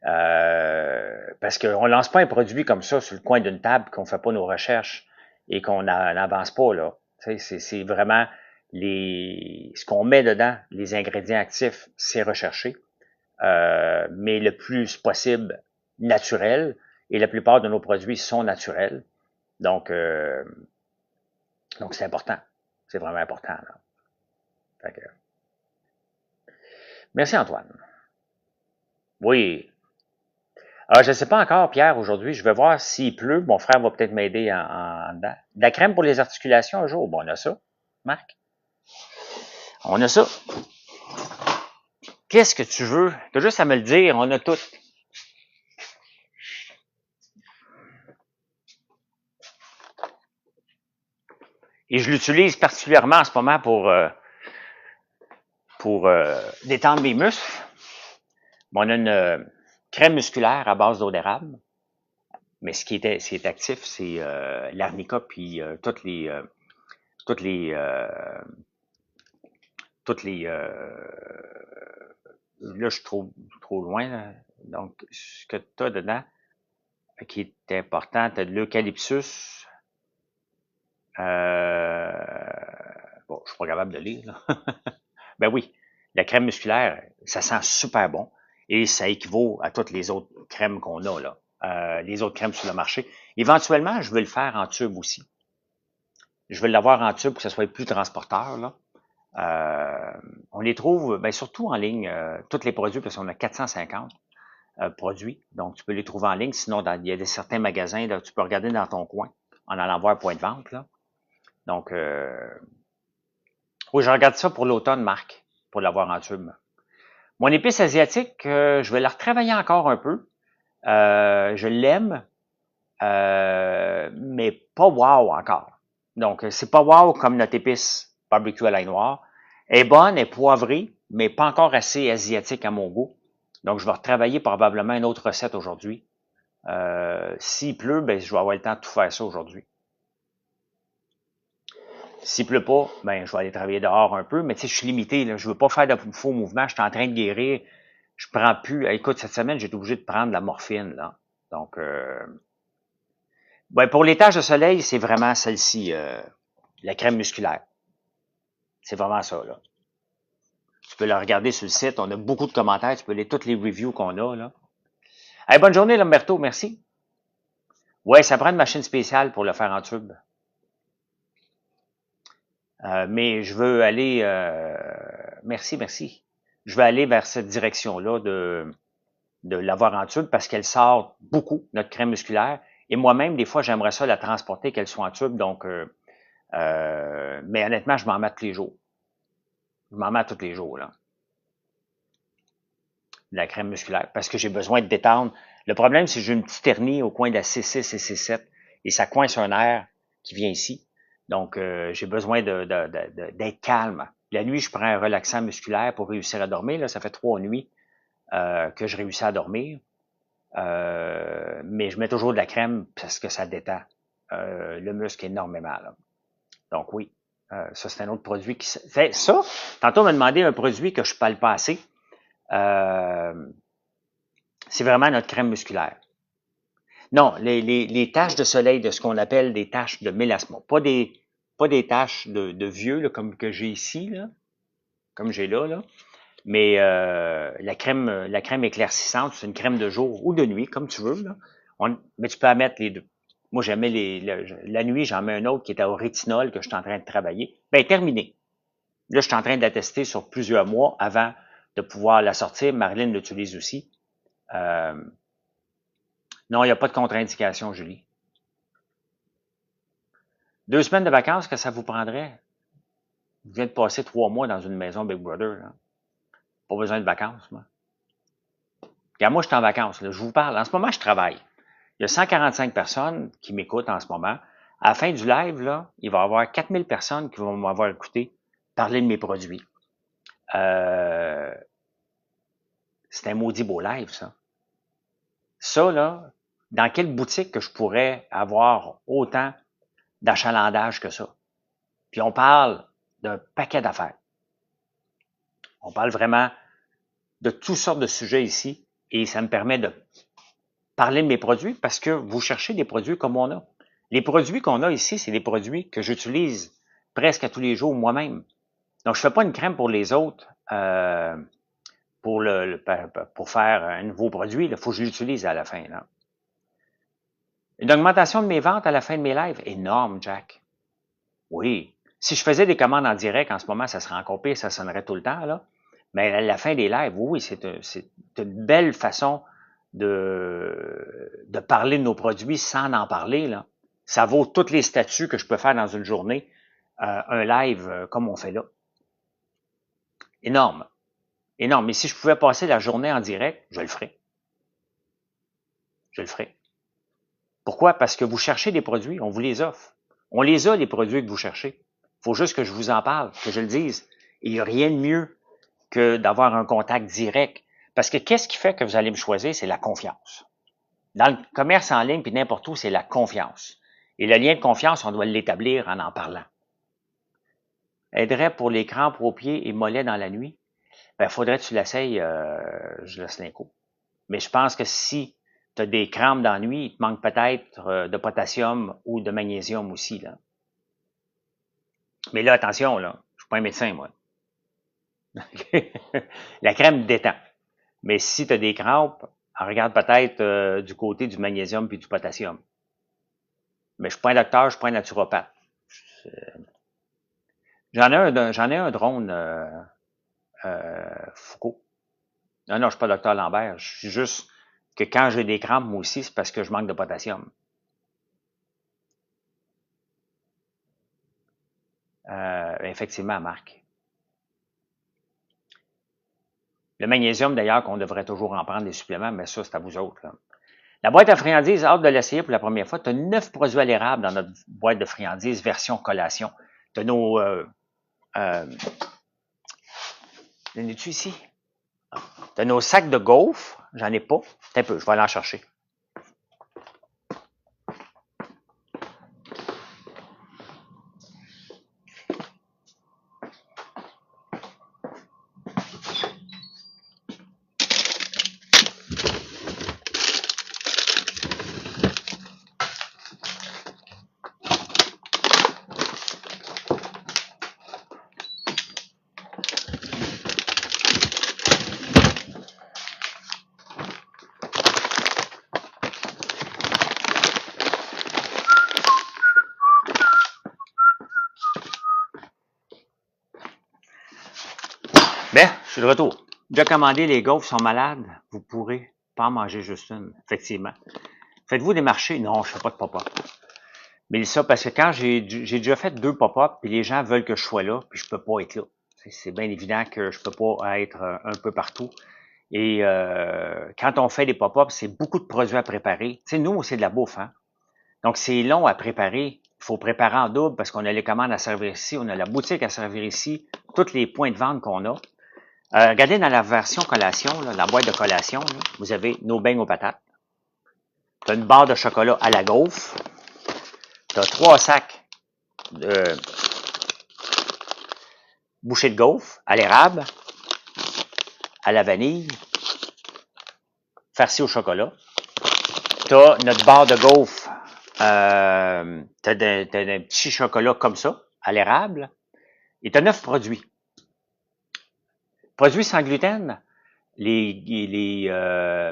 Speaker 1: Parce qu'on lance pas un produit comme ça sur le coin d'une table, qu'on fait pas nos recherches et qu'on n'avance pas, là. C'est vraiment ce qu'on met dedans, les ingrédients actifs, c'est recherché. Mais le plus possible naturel. Et la plupart de nos produits sont naturels. Donc, Donc, c'est important. C'est vraiment important. Là. Fait que, merci, Antoine. Oui. Je ne sais pas encore, Pierre, aujourd'hui. Je vais voir s'il pleut. Mon frère va peut-être m'aider en dedans. De la crème pour les articulations un jour. Bon, on a ça. Marc? On a ça. Qu'est-ce que tu veux? Tu as juste à me le dire. On a tout. Et je l'utilise particulièrement en ce moment pour détendre mes muscles. Bon, on a une crème musculaire à base d'eau d'érable. Mais ce qui est actif, c'est l'arnica puis toutes les toutes les là je suis trop loin là. Donc ce que tu as dedans qui est important, tu as de l'eucalyptus. Bon, je suis pas capable de lire là. Ben oui, la crème musculaire, ça sent super bon et ça équivaut à toutes les autres crèmes qu'on a là. Les autres crèmes sur le marché. Éventuellement, je vais le faire en tube aussi. Je vais l'avoir en tube pour que ça soit plus transporteur. Là. On les trouve surtout en ligne, tous les produits, parce qu'on a 450 produits. Donc, tu peux les trouver en ligne. Sinon, il y a certains magasins, là, tu peux regarder dans ton coin en allant voir un point de vente. Là. Donc, oui, je regarde ça pour l'automne, Marc, pour l'avoir en tube. Mon épice asiatique, je vais la retravailler encore un peu. Je l'aime, mais pas wow encore. Donc, c'est pas wow comme notre épice barbecue à l'ail noir. Elle est bonne, elle est poivrée, mais pas encore assez asiatique à mon goût. Donc, je vais retravailler probablement une autre recette aujourd'hui. S'il pleut, je vais avoir le temps de tout faire ça aujourd'hui. S'il pleut pas, je vais aller travailler dehors un peu, mais tu sais, je suis limité, là. Je veux pas faire de faux mouvements, je suis en train de guérir. Je prends plus. Écoute, cette semaine, j'ai été obligé de prendre de la morphine, là. Donc, pour les taches de soleil, c'est vraiment celle-ci, la crème musculaire. C'est vraiment ça, là. Tu peux la regarder sur le site. On a beaucoup de commentaires. Tu peux lire toutes les reviews qu'on a, là. Hey, bonne journée, Lamberto. Merci. Ouais, ça prend une machine spéciale pour le faire en tube. Mais je veux aller... merci. Je veux aller vers cette direction-là de l'avoir en tube parce qu'elle sort beaucoup, notre crème musculaire. Et moi-même, des fois, j'aimerais ça la transporter, qu'elle soit en tube. Donc, mais honnêtement, je m'en mets tous les jours. Je m'en mets tous les jours, là. De la crème musculaire, parce que j'ai besoin de détendre. Le problème, c'est que j'ai une petite hernie au coin de la C6 et C7, et ça coince un nerf qui vient ici. Donc, j'ai besoin d'être calme. La nuit, je prends un relaxant musculaire pour réussir à dormir. Là, ça fait 3 nuits que je réussis à dormir. Mais je mets toujours de la crème parce que ça détend le muscle énormément. Là. Donc oui, ça c'est un autre produit qui... Ça, tantôt on m'a demandé un produit que je ne parle pas assez. C'est vraiment notre crème musculaire. Non, les taches de soleil de ce qu'on appelle des taches de mélasma. Pas des taches de vieux là, comme que j'ai ici, là, comme j'ai là. Mais la crème éclaircissante, c'est une crème de jour ou de nuit, comme tu veux. Là. Mais tu peux en mettre les deux. Moi, j'aimais la nuit, j'en mets un autre qui est au rétinol que je suis en train de travailler. Terminé. Là, je suis en train de la tester sur plusieurs mois avant de pouvoir la sortir. Marilyn l'utilise aussi. Non, il n'y a pas de contre-indication, Julie. 2 semaines de vacances, que ça vous prendrait? Vous venez de passer 3 mois dans une maison Big Brother. Là. Pas besoin de vacances, moi. Regarde, moi, je suis en vacances. Là. Je vous parle. En ce moment, je travaille. Il y a 145 personnes qui m'écoutent en ce moment. À la fin du live, là, il va y avoir 4000 personnes qui vont m'avoir écouté parler de mes produits. C'est un maudit beau live, ça. Ça, là, dans quelle boutique que je pourrais avoir autant d'achalandage que ça? Puis on parle d'un paquet d'affaires. On parle vraiment de toutes sortes de sujets ici et ça me permet de parler de mes produits parce que vous cherchez des produits comme on a. Les produits qu'on a ici, c'est des produits que j'utilise presque à tous les jours moi-même. Donc, je fais pas une crème pour les autres pour faire un nouveau produit. Il faut que je l'utilise à la fin. Là. Une augmentation de mes ventes à la fin de mes lives, énorme, Jack. Oui. Si je faisais des commandes en direct en ce moment, ça serait encore pire, ça sonnerait tout le temps, là. Mais à la fin des lives, oui, c'est une belle façon de parler de nos produits sans en parler, là. Ça vaut tous les statuts que je peux faire dans une journée, un live comme on fait là. Énorme. Énorme. Mais si je pouvais passer la journée en direct, je le ferais. Je le ferais. Pourquoi? Parce que vous cherchez des produits, on vous les offre. On les a, les produits que vous cherchez. Il faut juste que je vous en parle, que je le dise. Il n'y a rien de mieux que d'avoir un contact direct. Parce que qu'est-ce qui fait que vous allez me choisir? C'est la confiance. Dans le commerce en ligne, puis n'importe où, c'est la confiance. Et le lien de confiance, on doit l'établir en parlant. Aiderait pour les crampes aux pieds et mollets dans la nuit? Ben, faudrait que tu l'essayes, je laisse l'inco. Mais je pense que si tu as des crampes dans la nuit, il te manque peut-être de potassium ou de magnésium aussi, là. Mais là, attention, là, je suis pas un médecin, moi. La crème détend. Mais si tu as des crampes, regarde peut-être du côté du magnésium puis du potassium. Mais je suis pas un docteur, je suis pas un naturopathe. J'en ai un drone Foucault. Non, je suis pas docteur Lambert. Je suis juste que quand j'ai des crampes, moi aussi, c'est parce que je manque de potassium. Effectivement, Marc. Le magnésium, d'ailleurs, qu'on devrait toujours en prendre des suppléments, mais ça, c'est à vous autres, là. La boîte à friandises, hâte de l'essayer pour la première fois. Tu as 9 produits à l'érable dans notre boîte de friandises version collation. Tu as nos... tu ici? Tu as nos sacs de gaufres. J'en ai pas. Un peu, je vais aller en chercher. Ben, je suis de retour. Déjà commandé, les gaufres sont malades. Vous pourrez pas en manger juste une, effectivement. Faites-vous des marchés? Non, je fais pas de pop-up. Mais ça, parce que quand j'ai déjà fait 2 pop-up, puis les gens veulent que je sois là, puis je peux pas être là. C'est bien évident que je peux pas être un peu partout. Et quand on fait des pop-up, c'est beaucoup de produits à préparer. Tu sais, nous, c'est de la bouffe, hein? Donc, c'est long à préparer. Il faut préparer en double parce qu'on a les commandes à servir ici, on a la boutique à servir ici, tous les points de vente qu'on a. Regardez dans la version collation, là, la boîte de collation, là, vous avez nos beignes aux patates. Tu as une barre de chocolat à la gaufre. Tu as 3 sacs de bouchées de gaufre à l'érable, à la vanille, farci au chocolat. Tu as notre barre de gaufre, tu as un petit chocolat comme ça, à l'érable. Et tu as 9 produits. Produits sans gluten, les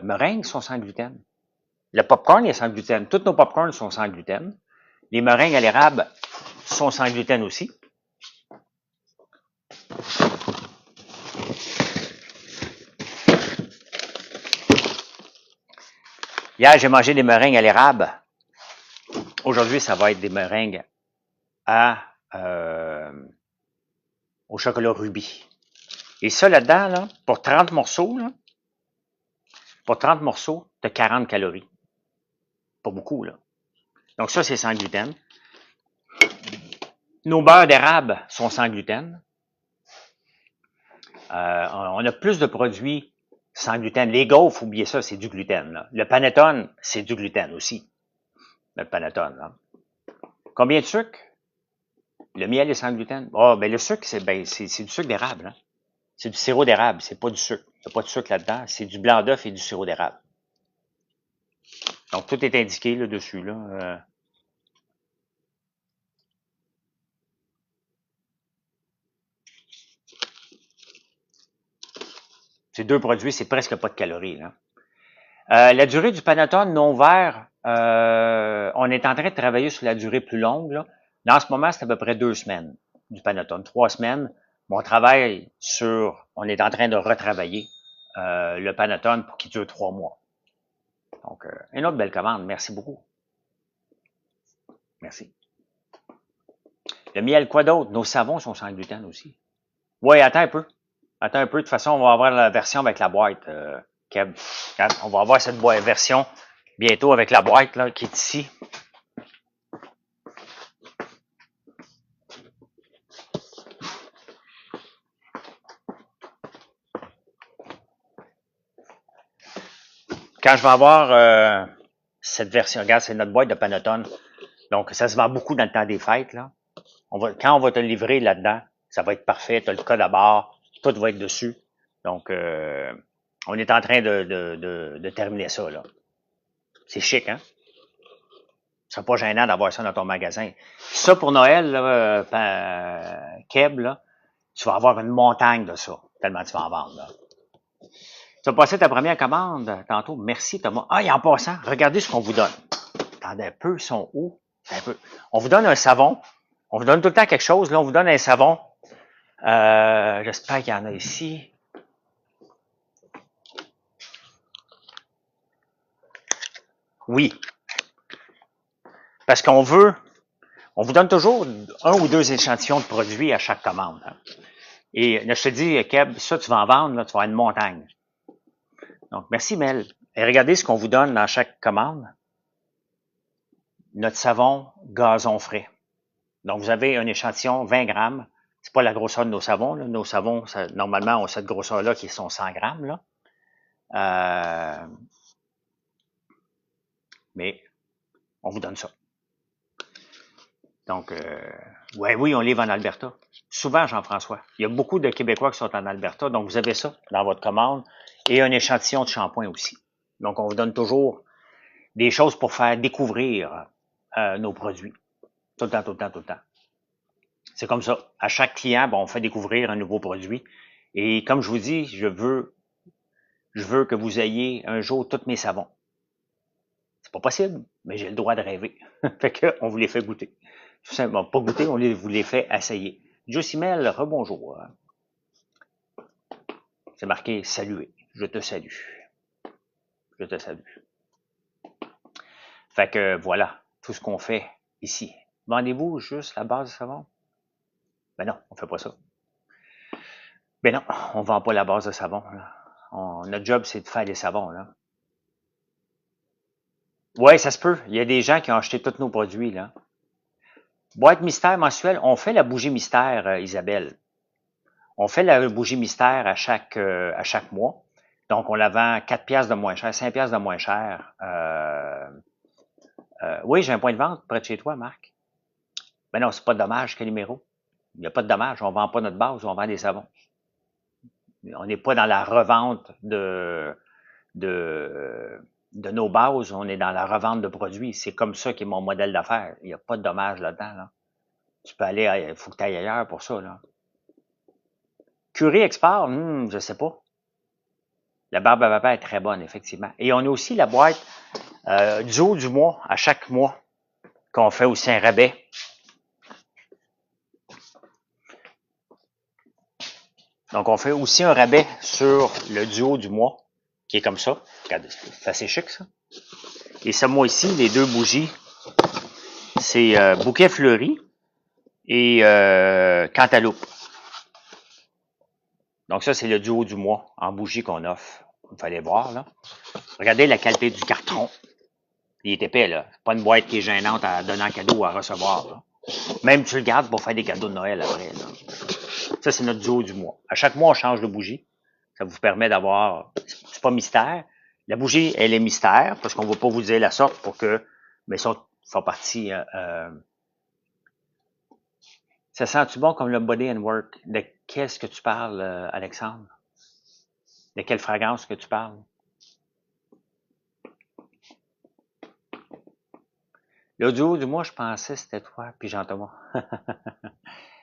Speaker 1: meringues sont sans gluten. Le popcorn est sans gluten. Tous nos popcorns sont sans gluten. Les meringues à l'érable sont sans gluten aussi. Hier, j'ai mangé des meringues à l'érable. Aujourd'hui, ça va être des meringues au chocolat rubis. Et ça, là-dedans, là, pour 30 morceaux, tu as 40 calories. Pas beaucoup, là. Donc ça, c'est sans gluten. Nos beurres d'érable sont sans gluten. On a plus de produits sans gluten. Les gaufres, oubliez ça, c'est du gluten, là. Le panettone, c'est du gluten aussi. Le panettone, là. Combien de sucre? Le miel est sans gluten. Ah, ben le sucre, c'est du sucre d'érable, hein. C'est du sirop d'érable, c'est pas du sucre. Il n'y a pas de sucre là-dedans, c'est du blanc d'œuf et du sirop d'érable. Donc, tout est indiqué là-dessus, là. Ces 2 produits, c'est presque pas de calories, là. La durée du panettone non vert, on est en train de travailler sur la durée plus longue, là. Là, en ce moment, c'est à peu près 2 semaines du Panatone. 3 semaines. On travaille on est en train de retravailler le Panatone pour qu'il dure 3 mois. Donc, une autre belle commande. Merci beaucoup. Merci. Le miel, quoi d'autre? Nos savons sont sans gluten aussi. Oui, attends un peu. Attends un peu. De toute façon, on va avoir la version avec la boîte, Kev. On va avoir cette version bientôt avec la boîte là, qui est ici. Quand je vais avoir cette version, regarde, c'est notre boîte de Panatone. Donc, ça se vend beaucoup dans le temps des fêtes. Là. Quand on va te le livrer là-dedans, ça va être parfait. Tu as le code à barre, tout va être dessus. Donc, on est en train de terminer ça. Là. C'est chic, hein? Ce serait pas gênant d'avoir ça dans ton magasin. Ça, pour Noël, là, Keb, là, tu vas avoir une montagne de ça, tellement tu vas en vendre. Là. Tu as passé ta première commande tantôt. Merci, Thomas. Ah, et en passant, regardez ce qu'on vous donne. Attendez un peu, ils sont où? Un peu. On vous donne un savon. On vous donne tout le temps quelque chose. Là, on vous donne un savon. J'espère qu'il y en a ici. Oui. Parce qu'on on vous donne toujours 1 ou 2 échantillons de produits à chaque commande. Hein. Et là, je te dis, Keb, ça, tu vas en vendre, là, tu vas avoir une montagne. Donc, merci, Mel. Et regardez ce qu'on vous donne dans chaque commande. Notre savon gazon frais. Donc, vous avez un échantillon 20 grammes. C'est pas la grosseur de nos savons. Là. Nos savons, normalement, ont cette grosseur-là qui sont 100 grammes. Là. Mais on vous donne ça. Donc, oui, on livre en Alberta. Souvent, Jean-François. Il y a beaucoup de Québécois qui sont en Alberta. Donc, vous avez ça dans votre commande. Et un échantillon de shampoing aussi. Donc, on vous donne toujours des choses pour faire découvrir nos produits. Tout le temps, tout le temps, tout le temps. C'est comme ça. À chaque client, on fait découvrir un nouveau produit. Et comme je vous dis, je veux que vous ayez un jour tous mes savons. C'est pas possible, mais j'ai le droit de rêver. Fait que on vous les fait goûter. Tout simplement, pas goûter, vous les fait essayer. Josimel, rebonjour. C'est marqué saluer. Je te salue. Je te salue. Fait que voilà, tout ce qu'on fait ici. Vendez-vous juste la base de savon? Ben non, on fait pas ça. Ben non, on vend pas la base de savon. Là. Notre job, c'est de faire des savons. Là. Ouais, ça se peut. Il y a des gens qui ont acheté tous nos produits. Là. Boîte mystère mensuelle, on fait la bougie mystère, Isabelle. On fait la bougie mystère à chaque mois. Donc, on la vend 4 piastres de moins cher, 5 piastres de moins cher. Oui, j'ai un point de vente près de chez toi, Marc. Ben non, c'est pas de dommage, Calimero. Il n'y a pas de dommage. On vend pas notre base, on vend des savons. On n'est pas dans la revente de nos bases, on est dans la revente de produits. C'est comme ça qui est mon modèle d'affaires. Il n'y a pas de dommage là-dedans. Là. Tu peux aller, il faut que tu ailles ailleurs pour ça. Là. Curé Export, je sais pas. La barbe à papa est très bonne, effectivement. Et on a aussi la boîte duo du mois, à chaque mois, qu'on fait aussi un rabais. Donc, on fait aussi un rabais sur le duo du mois, qui est comme ça. Regardez, c'est assez chic, ça. Et ce mois-ci, les 2 bougies, c'est bouquet fleuri et cantaloupe. Donc, ça, c'est le duo du mois en bougie qu'on offre. Il fallait voir, là. Regardez la qualité du carton. Il est épais, là. C'est pas une boîte qui est gênante à donner en cadeau ou à recevoir, là. Même tu le gardes pour faire des cadeaux de Noël après, là. Ça, c'est notre duo du mois. À chaque mois, on change de bougie. Ça vous permet d'avoir... C'est pas mystère. La bougie, elle est mystère, parce qu'on ne va pas vous dire la sorte pour que... Mais ça fait partie... Ça sent-tu bon comme le Body and Work? De qu'est-ce que tu parles, Alexandre? De quelle fragrance que tu parles? Le duo du mois, je pensais que c'était toi, puis Jean-Thomas.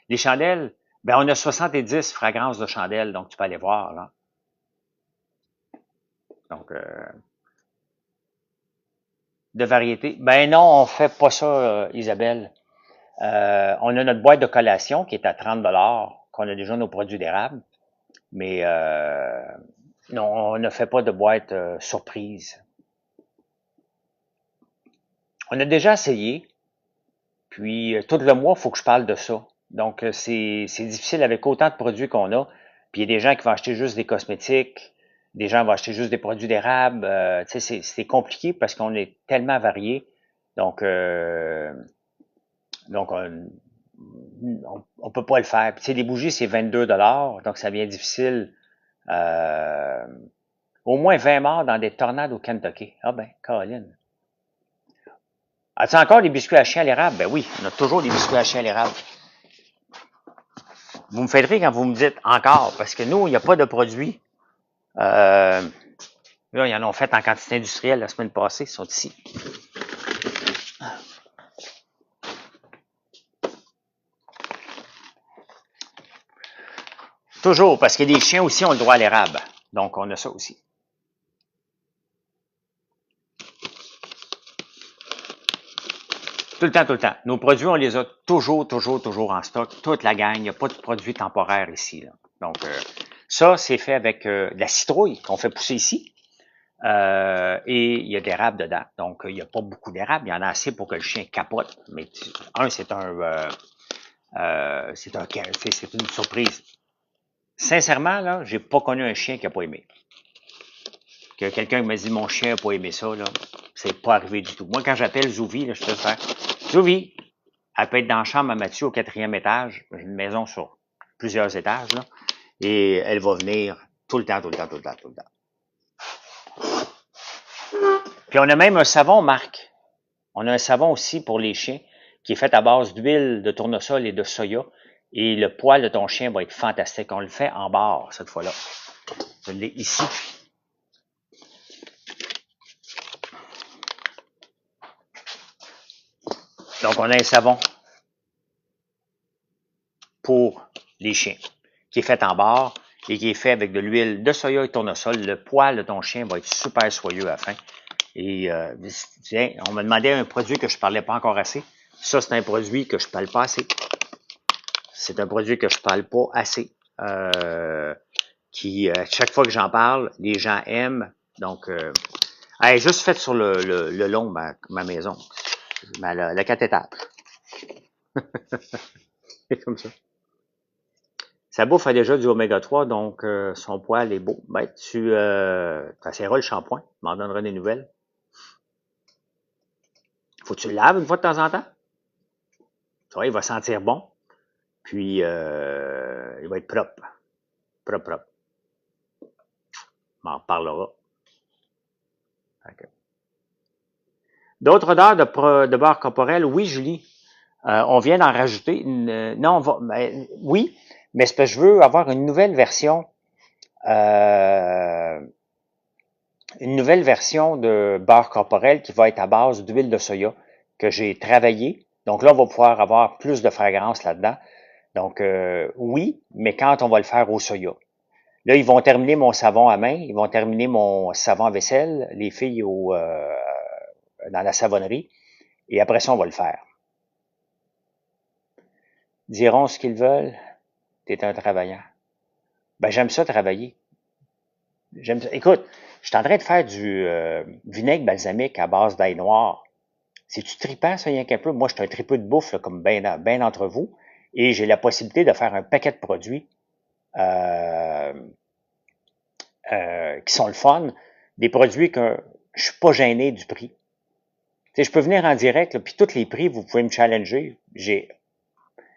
Speaker 1: Les chandelles, ben on a 70 fragrances de chandelles, donc tu peux aller voir, là. Donc, de variété. Ben non, on fait pas ça, Isabelle. On a notre boîte de collation qui est à 30 qu'on a déjà nos produits d'érable, mais non, on ne fait pas de boîte surprise. On a déjà essayé, puis tout le mois, il faut que je parle de ça. Donc, c'est difficile avec autant de produits qu'on a. Puis il y a des gens qui vont acheter juste des cosmétiques, des gens vont acheter juste des produits d'érable. Tu sais, c'est compliqué parce qu'on est tellement variés. Donc, donc on peut pas le faire. Puis, tu sais, des bougies, c'est 22 donc ça devient difficile. Euh, Au moins 20 morts dans des tornades au Kentucky. Ah ben, Caroline. As-tu encore des biscuits à chien à l'érable? Ben oui, on a toujours des biscuits à chien à l'érable. Vous me faites rire quand vous me dites encore, parce que nous, il n'y a pas de produits. Là, ils en ont fait en quantité industrielle la semaine passée, ils sont ici. Toujours, parce que les chiens aussi ont le droit à l'érable. Donc, on a ça aussi. Tout le temps, tout le temps. Nos produits, on les a toujours en stock. Toute la gang. Il n'y a pas de produits temporaires ici. Là. Donc, ça, c'est fait avec de la citrouille qu'on fait pousser ici. Et il y a d'érable dedans. Donc, il n'y a pas beaucoup d'érable. Il y en a assez pour que le chien capote. Mais c'est une surprise. Sincèrement, là, j'ai pas connu un chien qui a pas aimé. Que quelqu'un m'a dit mon chien a pas aimé ça, là. C'est pas arrivé du tout. Moi, quand j'appelle Zouvi, là, je peux faire Zouvi, elle peut être dans la chambre à Mathieu au 4e étage. J'ai une maison sur plusieurs étages, là. Et elle va venir tout le temps. Puis on a même un savon, Marc. On a un savon aussi pour les chiens qui est fait à base d'huile de tournesol et de soya. Et le poil de ton chien va être fantastique. On le fait en barre cette fois-là. Je l'ai ici. Donc, on a un savon pour les chiens qui est fait en barre et qui est fait avec de l'huile de soya et tournesol. Le poil de ton chien va être super soyeux à la fin. Et tiens, on m'a demandé un produit que je parlais pas encore assez. Ça, c'est un produit que je parle pas assez. C'est un produit que je parle pas assez. Chaque fois que j'en parle, les gens aiment. Donc, juste fait sur le long, ma maison. La 4 étages. C'est comme ça. Sa bouffe a déjà du oméga 3, donc son poil est beau. Ben, tu essaieras le shampoing, m'en donneras des nouvelles. Faut que tu le laves une fois de temps en temps. Tu vois, il va sentir bon. Puis, il va être propre. Propre. On en reparlera. Okay. D'autres odeurs de beurre corporel? Oui, Julie. On vient d'en rajouter. Non, oui, mais c'est parce que je veux avoir une nouvelle version de beurre corporel qui va être à base d'huile de soya que j'ai travaillé. Donc là, on va pouvoir avoir plus de fragrance là-dedans. Donc oui, mais quand on va le faire au soya. Là, ils vont terminer mon savon à main, ils vont terminer mon savon à vaisselle, les filles dans la savonnerie, et après ça, on va le faire. Diront ce qu'ils veulent, t'es un travaillant. Ben, j'aime ça travailler. J'aime ça. Écoute, je suis en train de faire du vinaigre balsamique à base d'ail noir. C'est-tu trippant, ça, rien qu'un peu? Moi, je suis un tripeux de bouffe, là, comme bien d'entre vous, et j'ai la possibilité de faire un paquet de produits qui sont le fun, des produits que je suis pas gêné du prix. Tu sais, je peux venir en direct, là, puis tous les prix, vous pouvez me challenger.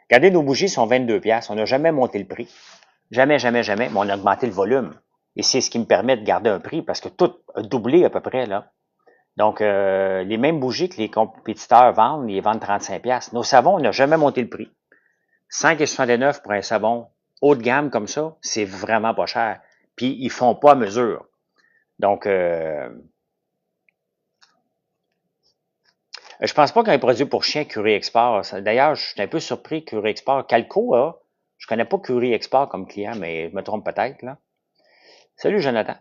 Speaker 1: Regardez, nos bougies sont 22$. On n'a jamais monté le prix. Jamais, mais on a augmenté le volume. Et c'est ce qui me permet de garder un prix, parce que tout a doublé à peu près, là. Donc, les mêmes bougies que les compétiteurs vendent, ils vendent 35$. Nos savons, on n'a jamais monté le prix. 5,69$ pour un savon haut de gamme comme ça, c'est vraiment pas cher. Puis, ils font pas à mesure. Donc, je pense pas qu'un produit pour chien Curie Export. D'ailleurs, je suis un peu surpris Curie Export. Calco, là, je connais pas Curie Export comme client, mais je me trompe peut-être, là. Salut, Jonathan.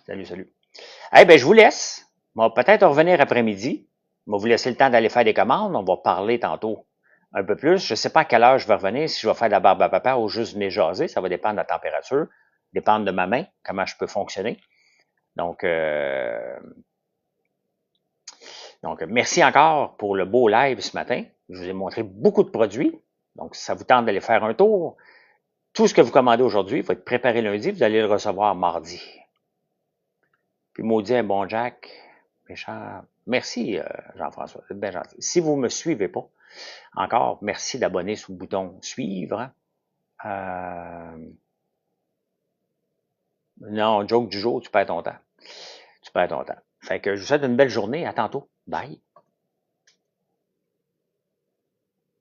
Speaker 1: Salut. Ben, je vous laisse. On va peut-être revenir après-midi. Je vais vous laisser le temps d'aller faire des commandes. On va parler tantôt un peu plus. Je ne sais pas à quelle heure je vais revenir, si je vais faire de la barbe à papa ou juste venir jaser. Ça va dépendre de la température, dépendre de ma main, comment je peux fonctionner. Donc, merci encore pour le beau live ce matin. Je vous ai montré beaucoup de produits. Donc, si ça vous tente d'aller faire un tour, tout ce que vous commandez aujourd'hui va être préparé lundi. Vous allez le recevoir mardi. Puis, maudit un bon Jack. Méchant. Merci, Jean-François. C'est bien gentil. Si vous ne me suivez pas, encore, merci d'abonner sur le bouton suivre. Non, joke du jour, tu perds ton temps. Tu perds ton temps. Fait que je vous souhaite une belle journée. À tantôt. Bye.